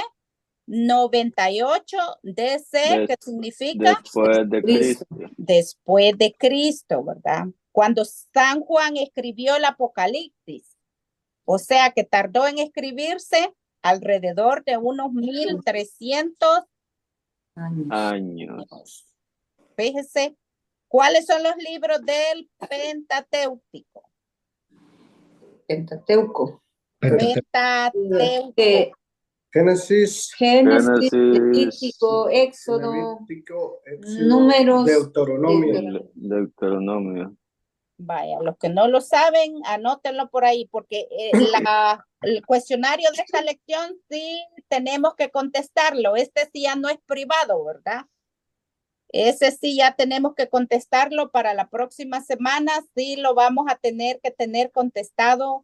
98 DC, que significa Después de Cristo. después de Cristo, ¿verdad? Cuando San Juan escribió el Apocalipsis, o sea que tardó en escribirse alrededor de unos 1300 años. Fíjese, ¿cuáles son los libros del Pentateuco? Pentateuco. Génesis, Levítico, Éxodo, Números, Deuteronomio. Vaya, los que no lo saben, anótenlo por ahí, porque el cuestionario de esta lección sí tenemos que contestarlo. Este sí ya no es privado, ¿verdad? Ese sí ya tenemos que contestarlo para la próxima semana. Sí lo vamos a tener que tener contestado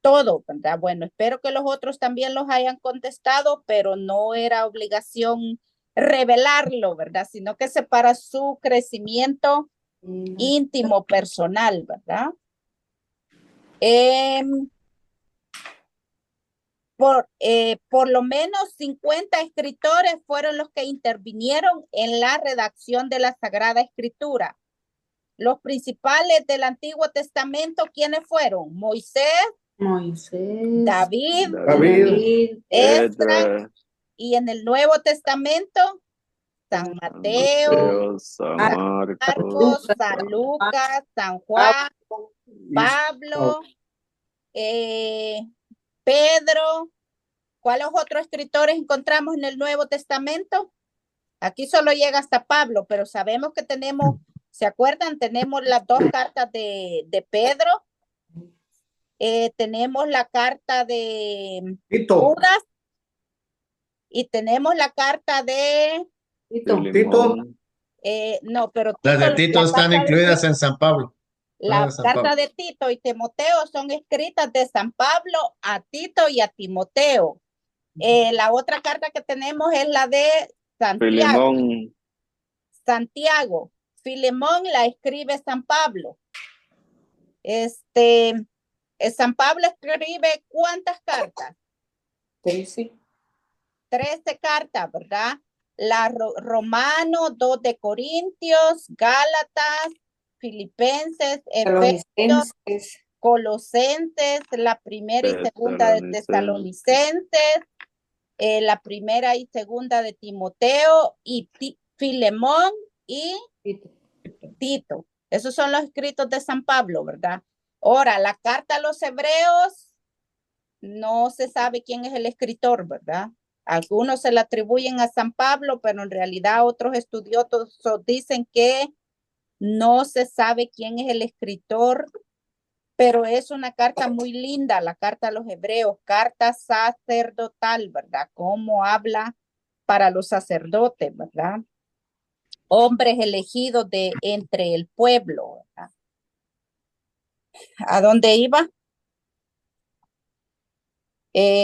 todo, ¿verdad? Bueno, espero que los otros también los hayan contestado, pero no era obligación revelarlo, ¿verdad? Sino que es para su crecimiento íntimo, personal, ¿verdad? Por lo menos 50 escritores fueron los que intervinieron en la redacción de la Sagrada Escritura. Los principales del Antiguo Testamento, ¿quiénes fueron? Moisés, David, Esdras, y en el Nuevo Testamento, San Mateo, San Mar- Marcos, Marcos, San Lucas, San Juan, Pablo, Pedro. ¿Cuáles otros escritores encontramos en el Nuevo Testamento? Aquí solo llega hasta Pablo, pero sabemos que tenemos, ¿se acuerdan? Tenemos las dos cartas de Pedro. Tenemos la carta de Tito. Judas y tenemos la carta de Filemón, no, pero Las de Tito, Tito la están carta incluidas en San Pablo. la de San carta Pablo. de Tito y Timoteo son escritas de San Pablo a Tito y a Timoteo. La otra carta que tenemos es la de Santiago. Filemón, Santiago. Filemón la escribe San Pablo. San Pablo escribe ¿cuántas cartas? 13. 13 cartas, ¿verdad? La Romano, 2 de Corintios, Gálatas, Filipenses, Efesios, Tesalonicenses, Colosenses, la primera y segunda de Tesalonicenses, la primera y segunda de Timoteo y Filemón y Tito. Tito. Esos son los escritos de San Pablo, ¿verdad? Ahora, la carta a los hebreos, no se sabe quién es el escritor, ¿verdad? Algunos se la atribuyen a San Pablo, pero en realidad otros estudiosos dicen que no se sabe quién es el escritor, pero es una carta muy linda, la carta a los hebreos, carta sacerdotal, ¿verdad? Cómo habla para los sacerdotes, ¿verdad? Hombres elegidos de entre el pueblo, ¿verdad? ¿A dónde iba?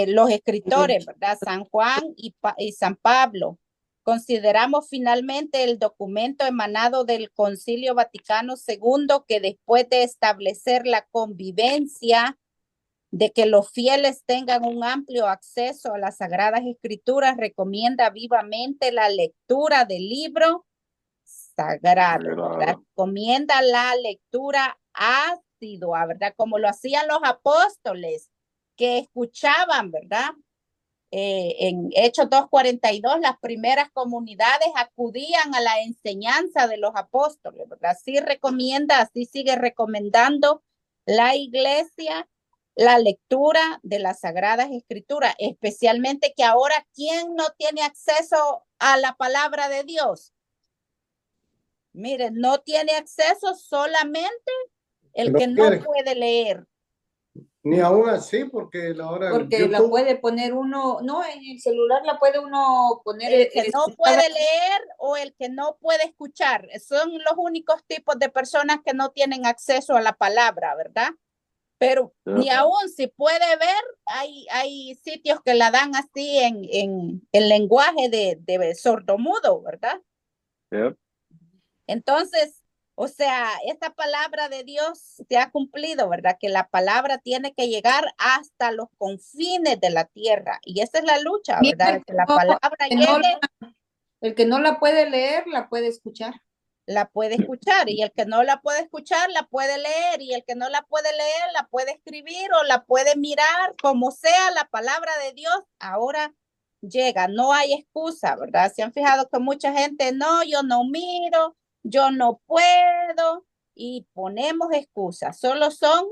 Los escritores, ¿verdad? San Juan y San Pablo. Consideramos finalmente el documento emanado del Concilio Vaticano II que después de establecer la convivencia de que los fieles tengan un amplio acceso a las Sagradas Escrituras, recomienda vivamente la lectura del libro sagrado, ¿verdad? Recomienda la lectura asidua, ¿verdad? Como lo hacían los apóstoles que escuchaban, ¿verdad? En Hechos 2:42, las primeras comunidades acudían a la enseñanza de los apóstoles, ¿verdad? Así recomienda, así sigue recomendando la iglesia la lectura de las Sagradas Escrituras, especialmente que ahora, ¿quién no tiene acceso a la palabra de Dios? Miren, no tiene acceso solamente el que no puede leer. Ni aún así, porque porque la puede poner uno, no, en el celular la puede uno poner. El que no puede leer o el que no puede escuchar, son los únicos tipos de personas que no tienen acceso a la palabra, ¿verdad? Pero ni aún si puede ver, hay sitios que la dan así en lenguaje de sordomudo, ¿verdad? Entonces, o sea, esta palabra de Dios se ha cumplido, ¿verdad? Que la palabra tiene que llegar hasta los confines de la tierra. Y esa es la lucha, ¿verdad? Que la palabra llegue. El que no la puede leer, la puede escuchar. La puede escuchar, y el que no la puede escuchar, la puede leer, y el que no la puede leer, la puede escribir o la puede mirar, como sea la palabra de Dios, ahora llega, no hay excusa, ¿verdad? Se han fijado que mucha gente, no, yo no miro, yo no puedo, y ponemos excusas, solo son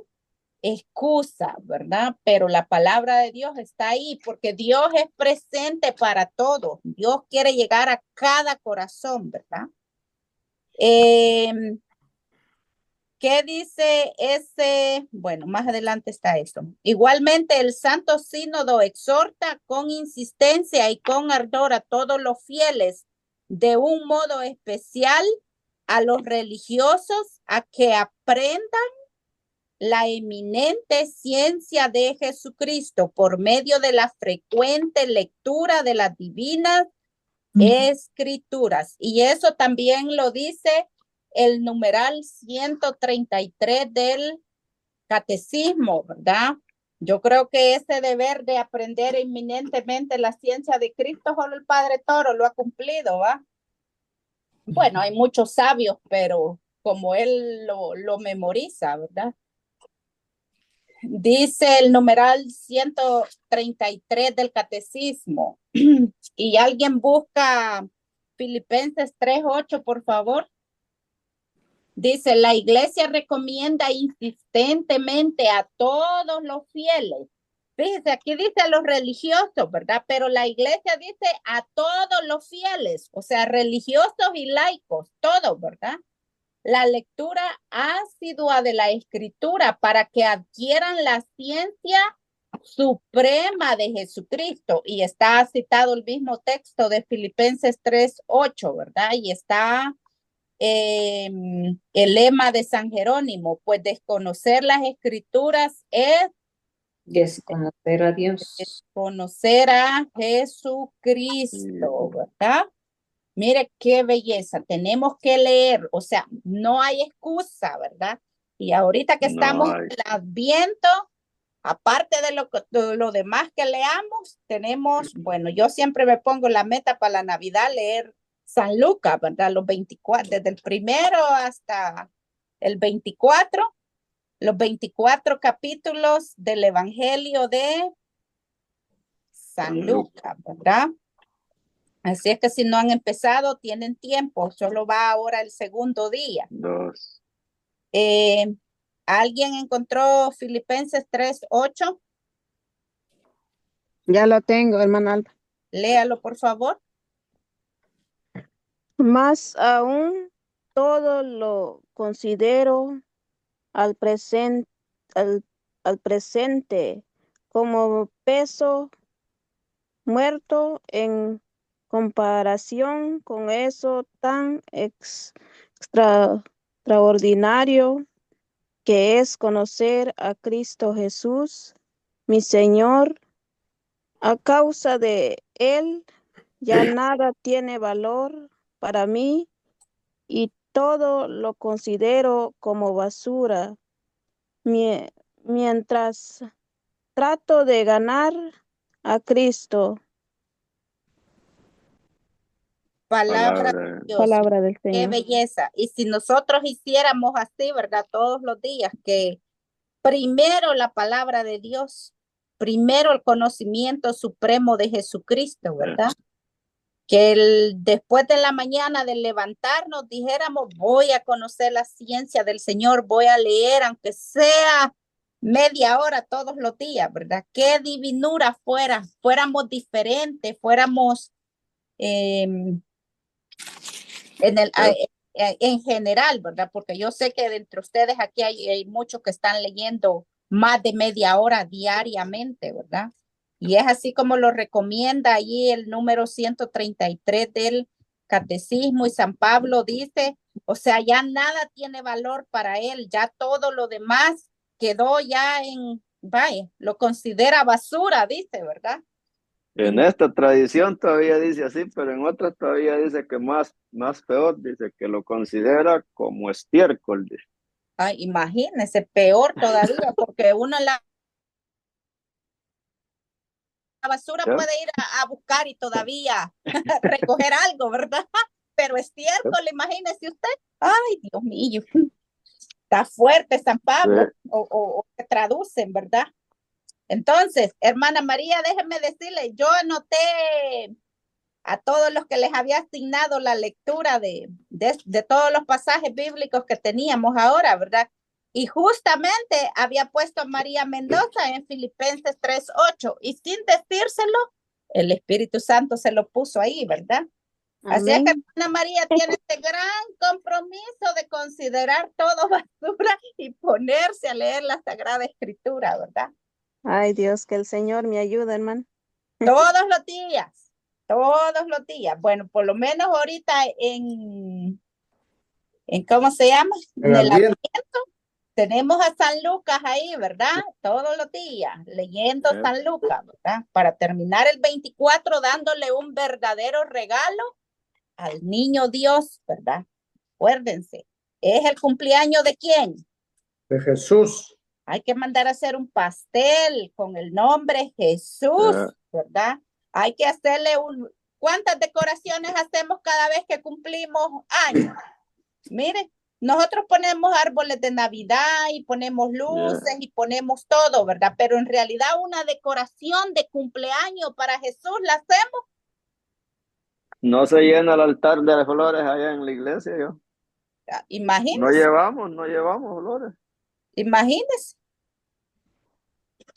excusas, ¿verdad? Pero la palabra de Dios está ahí, porque Dios es presente para todos, Dios quiere llegar a cada corazón, ¿verdad? ¿Qué dice ese? Bueno, más adelante está esto. Igualmente, el Santo Sínodo exhorta con insistencia y con ardor a todos los fieles, de un modo especial a los religiosos, a que aprendan la eminente ciencia de Jesucristo por medio de la frecuente lectura de las divinas escrituras. Y eso también lo dice el numeral 133 del catecismo, ¿verdad? Yo creo que ese deber de aprender eminentemente la ciencia de Cristo, solo el Padre Toro lo ha cumplido, ¿va? Bueno, hay muchos sabios, pero como él lo memoriza, ¿verdad? Dice el numeral 133 del catecismo, y alguien busca Filipenses 3:8, por favor. Dice, la iglesia recomienda insistentemente a todos los fieles. Fíjese, aquí dice a los religiosos, ¿verdad? Pero la iglesia dice a todos los fieles, o sea, religiosos y laicos, todos, ¿verdad? La lectura asidua de la escritura para que adquieran la ciencia suprema de Jesucristo. Y está citado el mismo texto de Filipenses 3:8, ¿verdad? Y está el lema de San Jerónimo, pues desconocer las escrituras es Desconocer a Dios. conocer a Jesucristo, ¿verdad? Mire qué belleza, tenemos que leer, o sea, no hay excusa, ¿verdad? Y ahorita que estamos en el Adviento, aparte de lo demás que leamos, tenemos, bueno, yo siempre me pongo la meta para la Navidad leer San Lucas, ¿verdad? Los 24, desde el primero hasta el 24, los 24 capítulos del Evangelio de San Lucas, ¿verdad? Así es que si no han empezado, tienen tiempo, solo va ahora el segundo día. 2. ¿Alguien encontró Filipenses 3:8? Ya lo tengo, hermana Alba. Léalo, por favor. Más aún, todo lo considero al presente como peso muerto en comparación con eso tan extraordinario que es conocer a Cristo Jesús, mi Señor. A causa de Él, ya nada tiene valor para mí y todo lo considero como basura, mientras trato de ganar a Cristo. Palabra de Dios. Palabra del Qué Señor. belleza. Y si nosotros hiciéramos así, ¿verdad? Todos los días, que primero la palabra de Dios, primero el conocimiento supremo de Jesucristo, ¿verdad? Que después de la mañana de levantarnos dijéramos, voy a conocer la ciencia del Señor, voy a leer, aunque sea media hora todos los días, ¿verdad? Qué divinura fuéramos diferentes, fuéramos en general, ¿verdad? Porque yo sé que entre ustedes aquí hay muchos que están leyendo más de media hora diariamente, ¿verdad? Y es así como lo recomienda allí el número 133 del Catecismo, y San Pablo dice, o sea, ya nada tiene valor para él, ya todo lo demás quedó ya vaya, lo considera basura, dice, ¿verdad? En esta tradición todavía dice así, pero en otras todavía dice que más peor, dice que lo considera como estiércol. Dice. Ay, imagínese, peor todavía, porque uno la basura puede ir a buscar y todavía recoger algo, ¿verdad? Pero estiércol, imagínese usted. Ay, Dios mío, está fuerte San Pablo, o que traducen, ¿verdad? Entonces, hermana María, déjeme decirle, yo anoté a todos los que les había asignado la lectura de todos los pasajes bíblicos que teníamos ahora, ¿verdad? Y justamente había puesto a María Mendoza en Filipenses 3:8, y sin decírselo, el Espíritu Santo se lo puso ahí, ¿verdad? Así es que hermana María tiene este gran compromiso de considerar todo basura y ponerse a leer la Sagrada Escritura, ¿verdad? Ay, Dios, que el Señor me ayude, hermano. Todos los días, todos los días. Bueno, por lo menos ahorita en ¿cómo se llama? En el Adviento, tenemos a San Lucas ahí, ¿verdad? Todos los días, leyendo San Lucas, ¿verdad? Para terminar el 24 dándole un verdadero regalo al niño Dios, ¿verdad? Acuérdense, ¿es el cumpleaños de quién? De Jesús. Hay que mandar a hacer un pastel con el nombre Jesús, ¿verdad? Hay que hacerle ¿cuántas decoraciones hacemos cada vez que cumplimos años? Mire, nosotros ponemos árboles de Navidad y ponemos luces y ponemos todo, ¿verdad? Pero en realidad una decoración de cumpleaños para Jesús la hacemos No se llena el altar de flores allá en la iglesia, yo. Imagínese, No llevamos flores. imagínese. Yep.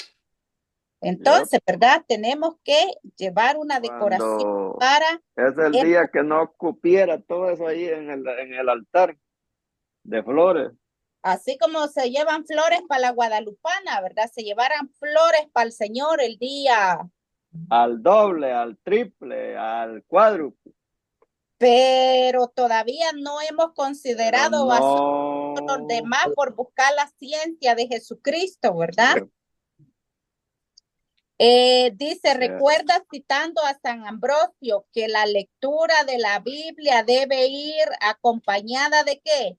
Entonces, ¿verdad? Tenemos que llevar una decoración Cuando para es el el- día que no cupiera todo eso ahí en el altar de flores. así como se llevan flores para la guadalupana, ¿verdad? Se llevaran flores para el Señor el día, Al doble, al triple, al cuádruple. pero todavía no hemos Pero considerado a los no. demás por buscar la ciencia de Jesucristo, ¿verdad? Yep. Dice, recuerda citando a San Ambrosio que la lectura de la Biblia debe ir acompañada de ¿qué?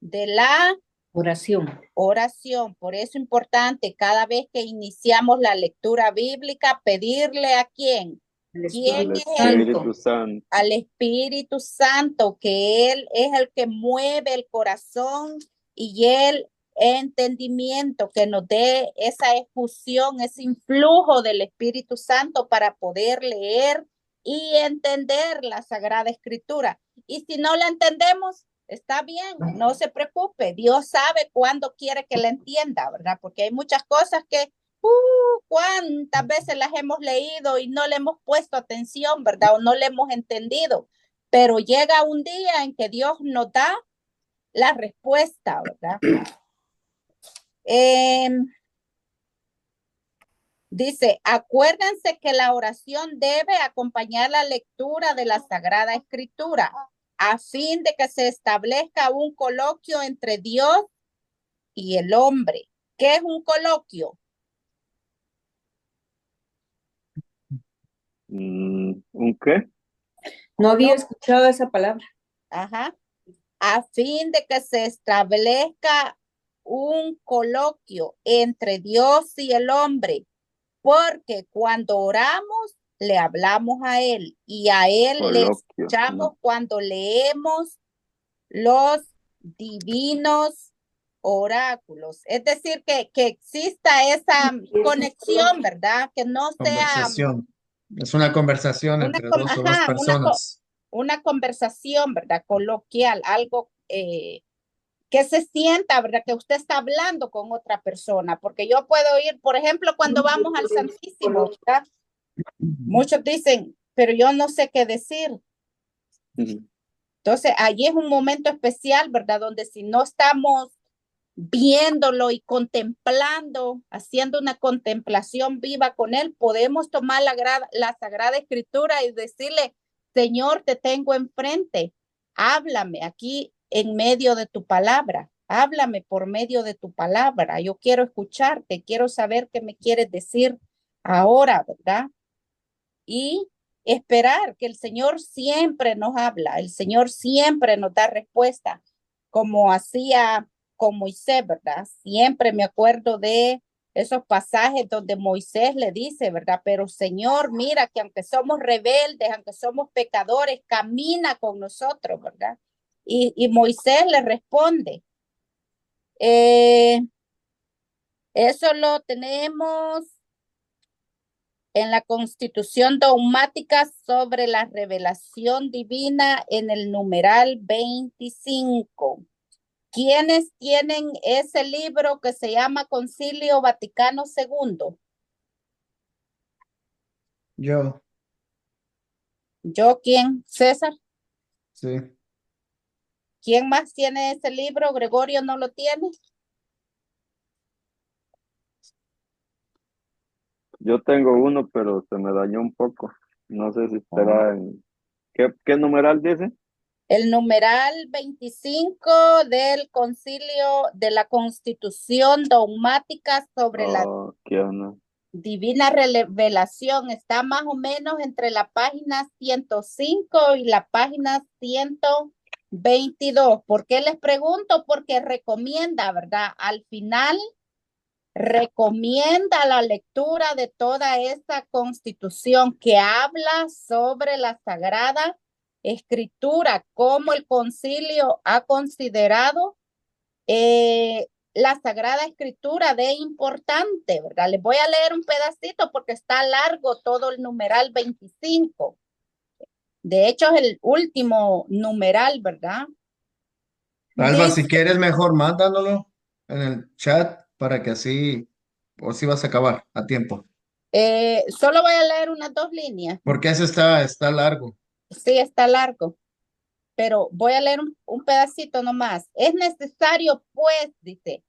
De la Oración. oración. Por eso es importante cada vez que iniciamos la lectura bíblica pedirle a quién. ¿Quién Al es el? Espíritu Santo. Al Espíritu Santo, que Él es el que mueve el corazón y el entendimiento, que nos dé esa efusión, ese influjo del Espíritu Santo para poder leer y entender la Sagrada Escritura. Y si no la entendemos, está bien, no se preocupe, Dios sabe cuándo quiere que la entienda, ¿verdad? Porque hay muchas cosas que cuántas veces las hemos leído y no le hemos puesto atención, ¿verdad? O no le hemos entendido. Pero llega un día en que Dios nos da la respuesta, ¿verdad? Dice, acuérdense que la oración debe acompañar la lectura de la Sagrada Escritura a fin de que se establezca un coloquio entre Dios y el hombre. ¿Qué es un coloquio? ¿Un qué? No había escuchado esa palabra. Ajá. A fin de que se establezca un coloquio entre Dios y el hombre, porque cuando oramos le hablamos a Él y a Él le Coloquio. escuchamos No. cuando leemos los divinos oráculos. Es decir, que exista esa conexión, ¿verdad? Que no sea Conversación. Es una conversación una, entre dos o más ajá, personas. una conversación, ¿verdad? Coloquial, algo que se sienta, ¿verdad? Que usted está hablando con otra persona, porque yo puedo ir, por ejemplo, cuando vamos al Santísimo, ¿verdad? Muchos dicen, pero yo no sé qué decir. Entonces, allí es un momento especial, ¿verdad? Donde si no estamos viéndolo y contemplando, haciendo una contemplación viva con él, podemos tomar la Sagrada Escritura y decirle, Señor, te tengo enfrente, háblame aquí en medio de tu palabra, háblame por medio de tu palabra, yo quiero escucharte, quiero saber qué me quieres decir ahora, ¿verdad? Y esperar que el Señor siempre nos habla, el Señor siempre nos da respuesta, como hacía con Moisés, ¿verdad? Siempre me acuerdo de esos pasajes donde Moisés le dice, ¿verdad? Pero Señor, mira que aunque somos rebeldes, aunque somos pecadores, camina con nosotros, ¿verdad? Y Moisés le responde, eso lo tenemos en la Constitución dogmática sobre la revelación divina en el numeral 25. ¿Quiénes tienen ese libro que se llama Concilio Vaticano II? Yo, ¿Yo quién? César. sí. ¿Quién más tiene ese libro? Gregorio no lo tiene. Yo tengo uno, pero se me dañó un poco. No sé si estará en... ¿Qué numeral dice? El numeral 25 del concilio de la Constitución dogmática sobre la ¿Qué onda? divina revelación está más o menos entre la página 105 y la página 122. ¿Por qué les pregunto? Porque recomienda, ¿verdad? Al final recomienda la lectura de toda esta constitución que habla sobre la Sagrada Escritura, cómo el concilio ha considerado la Sagrada Escritura de importante, ¿verdad? Les voy a leer un pedacito porque está largo todo el numeral 25. De hecho, es el último numeral, ¿verdad? Alba, si Dice, quieres mejor, mándanoslo en el chat para que así, o si vas a acabar a tiempo. solo voy a leer unas 2 líneas. Porque ese está largo. Sí, está largo, pero voy a leer un pedacito nomás. Es necesario, pues, dice,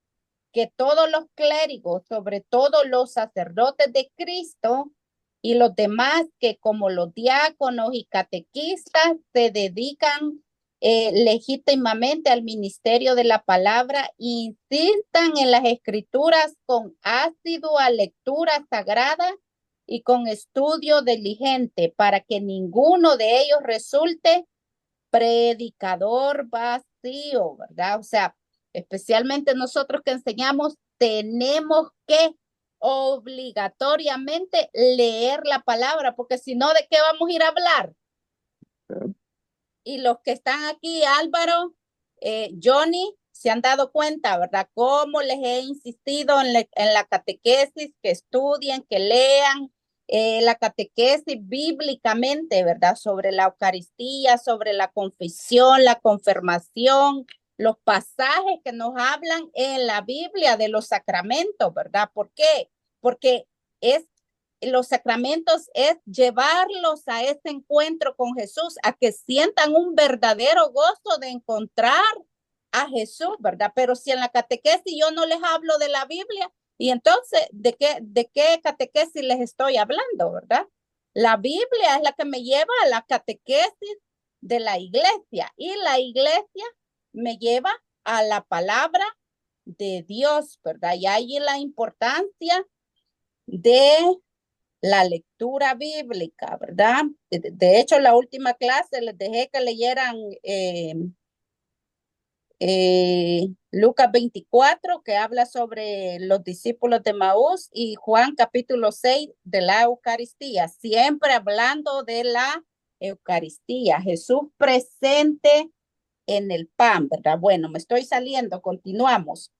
que todos los clérigos, sobre todo los sacerdotes de Cristo y los demás que como los diáconos y catequistas se dedican legítimamente al ministerio de la palabra, insistan en las escrituras con asidua lectura sagrada y con estudio diligente para que ninguno de ellos resulte predicador vacío, ¿verdad? O sea, especialmente nosotros que enseñamos, tenemos que obligatoriamente leer la palabra, porque si no, ¿de qué vamos a ir a hablar? Y los que están aquí, Álvaro, Johnny, se han dado cuenta, ¿verdad? Cómo les he insistido en la catequesis, que estudien, que lean la catequesis bíblicamente, ¿verdad? Sobre la Eucaristía, sobre la confesión, la confirmación, los pasajes que nos hablan en la Biblia de los sacramentos, ¿verdad? ¿Por qué? Porque es los sacramentos es llevarlos a ese encuentro con Jesús, a que sientan un verdadero gozo de encontrar a Jesús, ¿verdad? Pero si en la catequesis yo no les hablo de la Biblia, y entonces, de qué catequesis les estoy hablando, verdad? La Biblia es la que me lleva a la catequesis de la iglesia, y la iglesia me lleva a la palabra de Dios, ¿verdad? Y ahí la importancia de la lectura bíblica, ¿verdad? De hecho, la última clase les dejé que leyeran Lucas 24, que habla sobre los discípulos de Maús, y Juan capítulo 6 de la Eucaristía, siempre hablando de la Eucaristía, Jesús presente en el pan, ¿verdad? Bueno, me estoy saliendo, continuamos.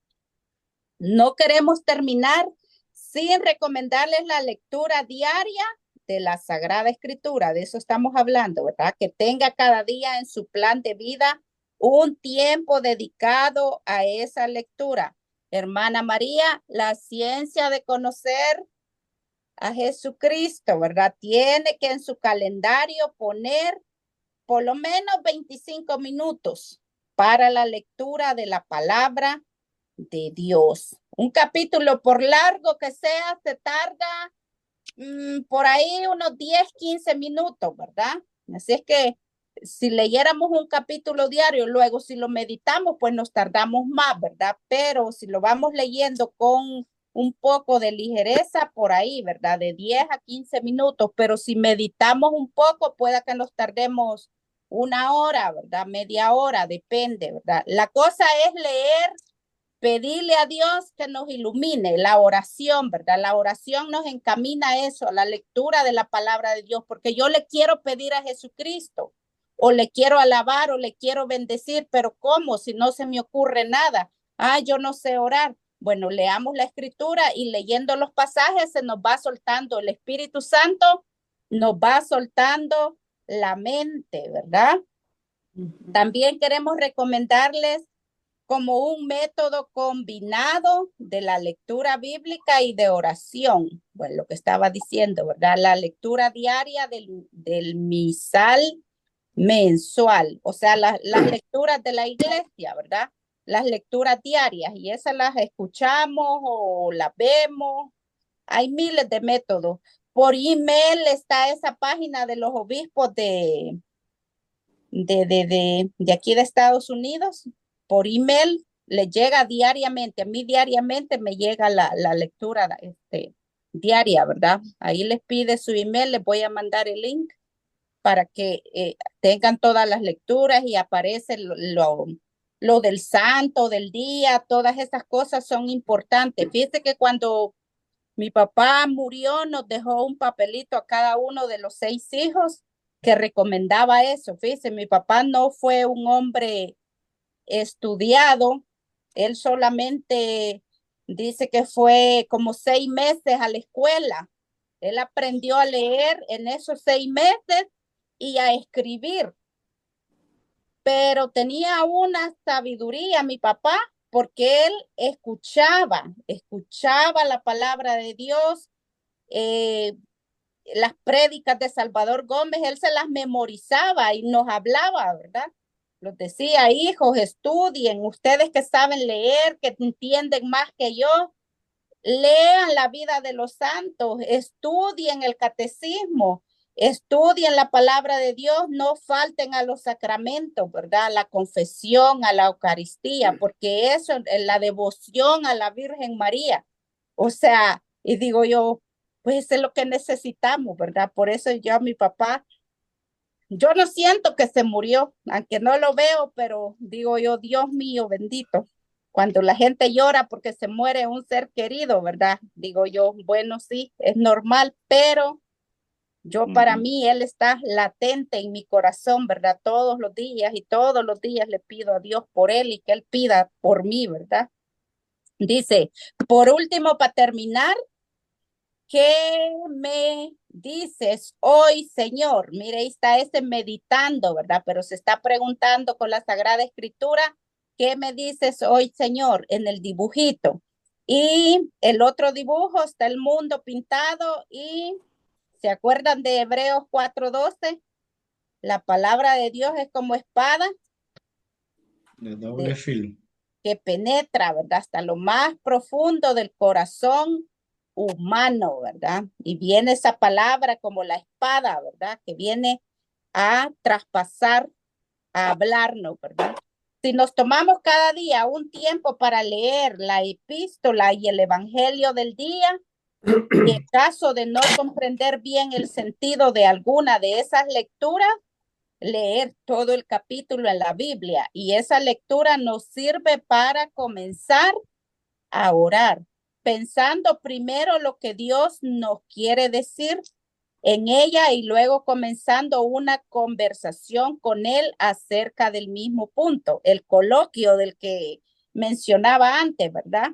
No queremos terminar sin recomendarles la lectura diaria de la Sagrada Escritura. De eso estamos hablando, ¿verdad? Que tenga cada día en su plan de vida un tiempo dedicado a esa lectura. Hermana María, la ciencia de conocer a Jesucristo, ¿verdad? Tiene que en su calendario poner por lo menos 25 minutos para la lectura de la palabra de Dios. Un capítulo, por largo que sea, se tarda por ahí unos 10, 15 minutos, ¿verdad? Así es que si leyéramos un capítulo diario, luego si lo meditamos, pues nos tardamos más, ¿verdad? Pero si lo vamos leyendo con un poco de ligereza por ahí, ¿verdad? De 10 a 15 minutos, pero si meditamos un poco, pueda que nos tardemos 1 hora, ¿verdad? Media hora, depende, ¿verdad? La cosa es leer, pedirle a Dios que nos ilumine, la oración, ¿verdad? La oración nos encamina a eso, a la lectura de la palabra de Dios, porque yo le quiero pedir a Jesucristo, o le quiero alabar, o le quiero bendecir, pero ¿cómo? Si no se me ocurre nada. Ah, yo no sé orar. Bueno, leamos la escritura y leyendo los pasajes se nos va soltando el Espíritu Santo, nos va soltando la mente, ¿verdad? También queremos recomendarles como un método combinado de la lectura bíblica y de oración. Bueno, lo que estaba diciendo, ¿verdad? La lectura diaria del misal mensual, o sea, las lecturas de la iglesia, ¿verdad? Las lecturas diarias, y esas las escuchamos o las vemos. Hay miles de métodos. Por email está esa página de los obispos de aquí de Estados Unidos. Por email le llega diariamente, a mí diariamente me llega la lectura diaria, ¿verdad? Ahí les pide su email, les voy a mandar el link para que tengan todas las lecturas y aparece lo del santo, del día, todas esas cosas son importantes. Fíjense que cuando mi papá murió, nos dejó un papelito a cada uno de los 6 hijos que recomendaba eso. Fíjense, mi papá no fue un hombre estudiado, él solamente dice que fue como 6 meses a la escuela. Él aprendió a leer en esos 6 meses y a escribir. Pero tenía una sabiduría mi papá, porque él escuchaba la palabra de Dios, las prédicas de Salvador Gómez, él se las memorizaba y nos hablaba, ¿verdad? Nos decía, hijos, estudien, ustedes que saben leer, que entienden más que yo, lean la vida de los santos, estudien el catecismo, estudien la palabra de Dios, no falten a los sacramentos, ¿verdad? A la confesión, a la Eucaristía, porque eso es la devoción a la Virgen María. O sea, y digo yo, pues es lo que necesitamos, ¿verdad? Por eso yo a mi papá, yo no siento que se murió, aunque no lo veo, pero digo yo, Dios mío, bendito. Cuando la gente llora porque se muere un ser querido, ¿verdad? Digo yo, bueno, sí, es normal, pero yo para mí, Él está latente en mi corazón, ¿verdad? Todos los días y todos los días le pido a Dios por Él y que Él pida por mí, ¿verdad? Dice, por último, para terminar, ¿qué me dices hoy, Señor? Mire, ahí está ese meditando, ¿verdad? Pero se está preguntando con la Sagrada Escritura, ¿qué me dices hoy, Señor? En el dibujito. Y el otro dibujo está el mundo pintado y ¿se acuerdan de Hebreos 4:12? La palabra de Dios es como espada De doble filo. que penetra, ¿verdad? Hasta lo más profundo del corazón humano, ¿verdad? Y viene esa palabra como la espada, ¿verdad? Que viene a traspasar, a hablarnos, ¿verdad? Si nos tomamos cada día un tiempo para leer la epístola y el evangelio del día, y en caso de no comprender bien el sentido de alguna de esas lecturas, leer todo el capítulo en la Biblia, y esa lectura nos sirve para comenzar a orar, pensando primero lo que Dios nos quiere decir en ella y luego comenzando una conversación con Él acerca del mismo punto, el coloquio del que mencionaba antes, ¿verdad?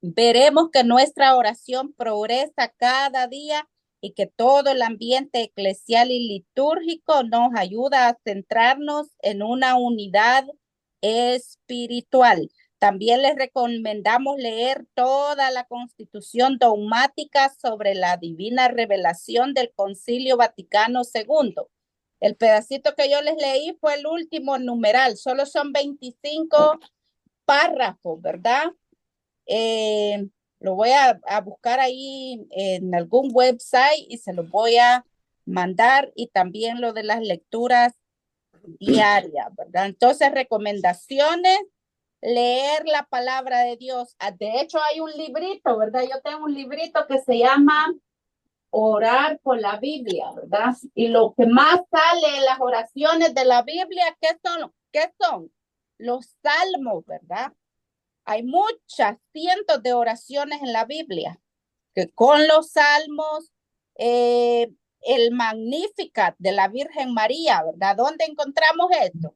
Veremos que nuestra oración progresa cada día y que todo el ambiente eclesial y litúrgico nos ayuda a centrarnos en una unidad espiritual. También les recomendamos leer toda la Constitución dogmática sobre la divina revelación del Concilio Vaticano II. El pedacito que yo les leí fue el último numeral, solo son 25 párrafos, ¿verdad? Lo voy a buscar ahí en algún website y se lo voy a mandar, y también lo de las lecturas diarias, ¿verdad? Entonces, recomendaciones, leer la palabra de Dios. De hecho, hay un librito, ¿verdad? Yo tengo un librito que se llama Orar con la Biblia, ¿verdad? Y lo que más sale en las oraciones de la Biblia, ¿qué son? ¿Qué son? Los salmos, ¿verdad? Hay muchas, cientos de oraciones en la Biblia, que con los salmos, el Magnificat de la Virgen María, ¿verdad? ¿Dónde encontramos esto?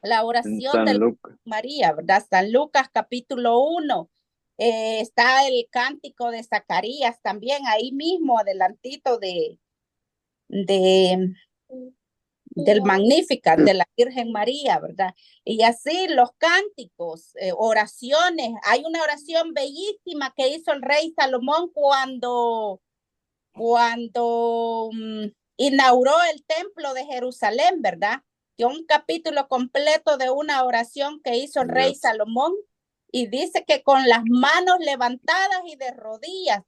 La oración de María, ¿verdad? San Lucas capítulo 1. Está el cántico de Zacarías también, ahí mismo, adelantito del Magnificat de la Virgen María, ¿verdad? Y así los cánticos, oraciones. Hay una oración bellísima que hizo el rey Salomón cuando inauguró el templo de Jerusalén, ¿verdad? Que un capítulo completo de una oración que hizo el rey Salomón, y dice que con las manos levantadas y de rodillas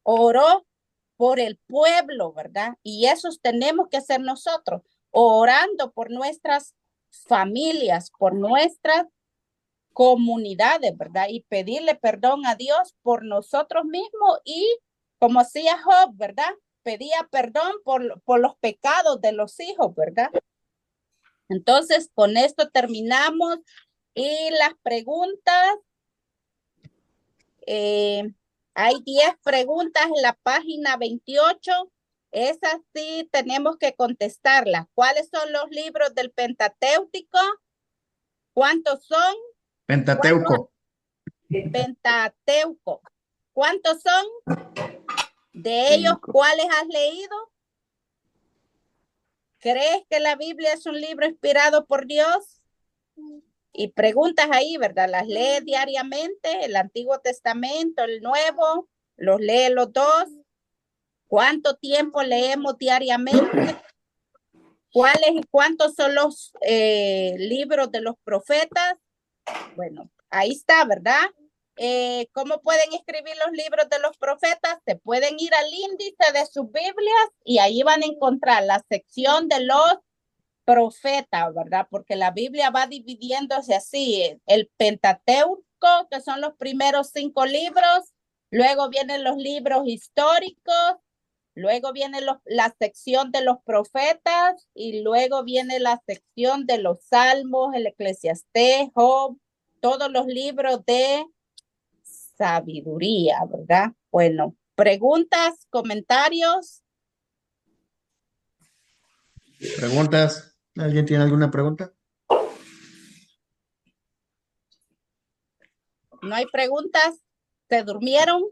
oró por el pueblo, ¿verdad? Y eso tenemos que hacer nosotros, orando por nuestras familias, por nuestras comunidades, ¿verdad? Y pedirle perdón a Dios por nosotros mismos, y como hacía Job, ¿verdad? Pedía perdón por los pecados de los hijos, ¿verdad? Entonces, con esto terminamos. Y las preguntas, hay 10 preguntas en la página 28. Esas sí tenemos que contestarlas. ¿Cuáles son los libros del Pentateuco? ¿Cuántos son? Pentateuco. Pentateuco. ¿Cuántos son? De ellos, ¿cuáles has leído? ¿Crees que la Biblia es un libro inspirado por Dios? Y preguntas ahí, ¿verdad? ¿Las lees diariamente? ¿El Antiguo Testamento, el Nuevo? ¿Los lees los dos? ¿Cuánto tiempo leemos diariamente? ¿Cuáles y cuántos son los libros de los profetas? Bueno, ahí está, ¿verdad? ¿Cómo pueden escribir los libros de los profetas? Se pueden ir al índice de sus Biblias y ahí van a encontrar la sección de los profetas, ¿verdad? Porque la Biblia va dividiéndose así, el Pentateuco, que son los primeros 5 libros, luego vienen los libros históricos, luego viene la sección de los profetas y luego viene la sección de los salmos, el Eclesiastés, Job, todos los libros de sabiduría, ¿verdad? Bueno, preguntas, comentarios. ¿Preguntas? ¿Alguien tiene alguna pregunta? ¿No hay preguntas? ¿Se durmieron?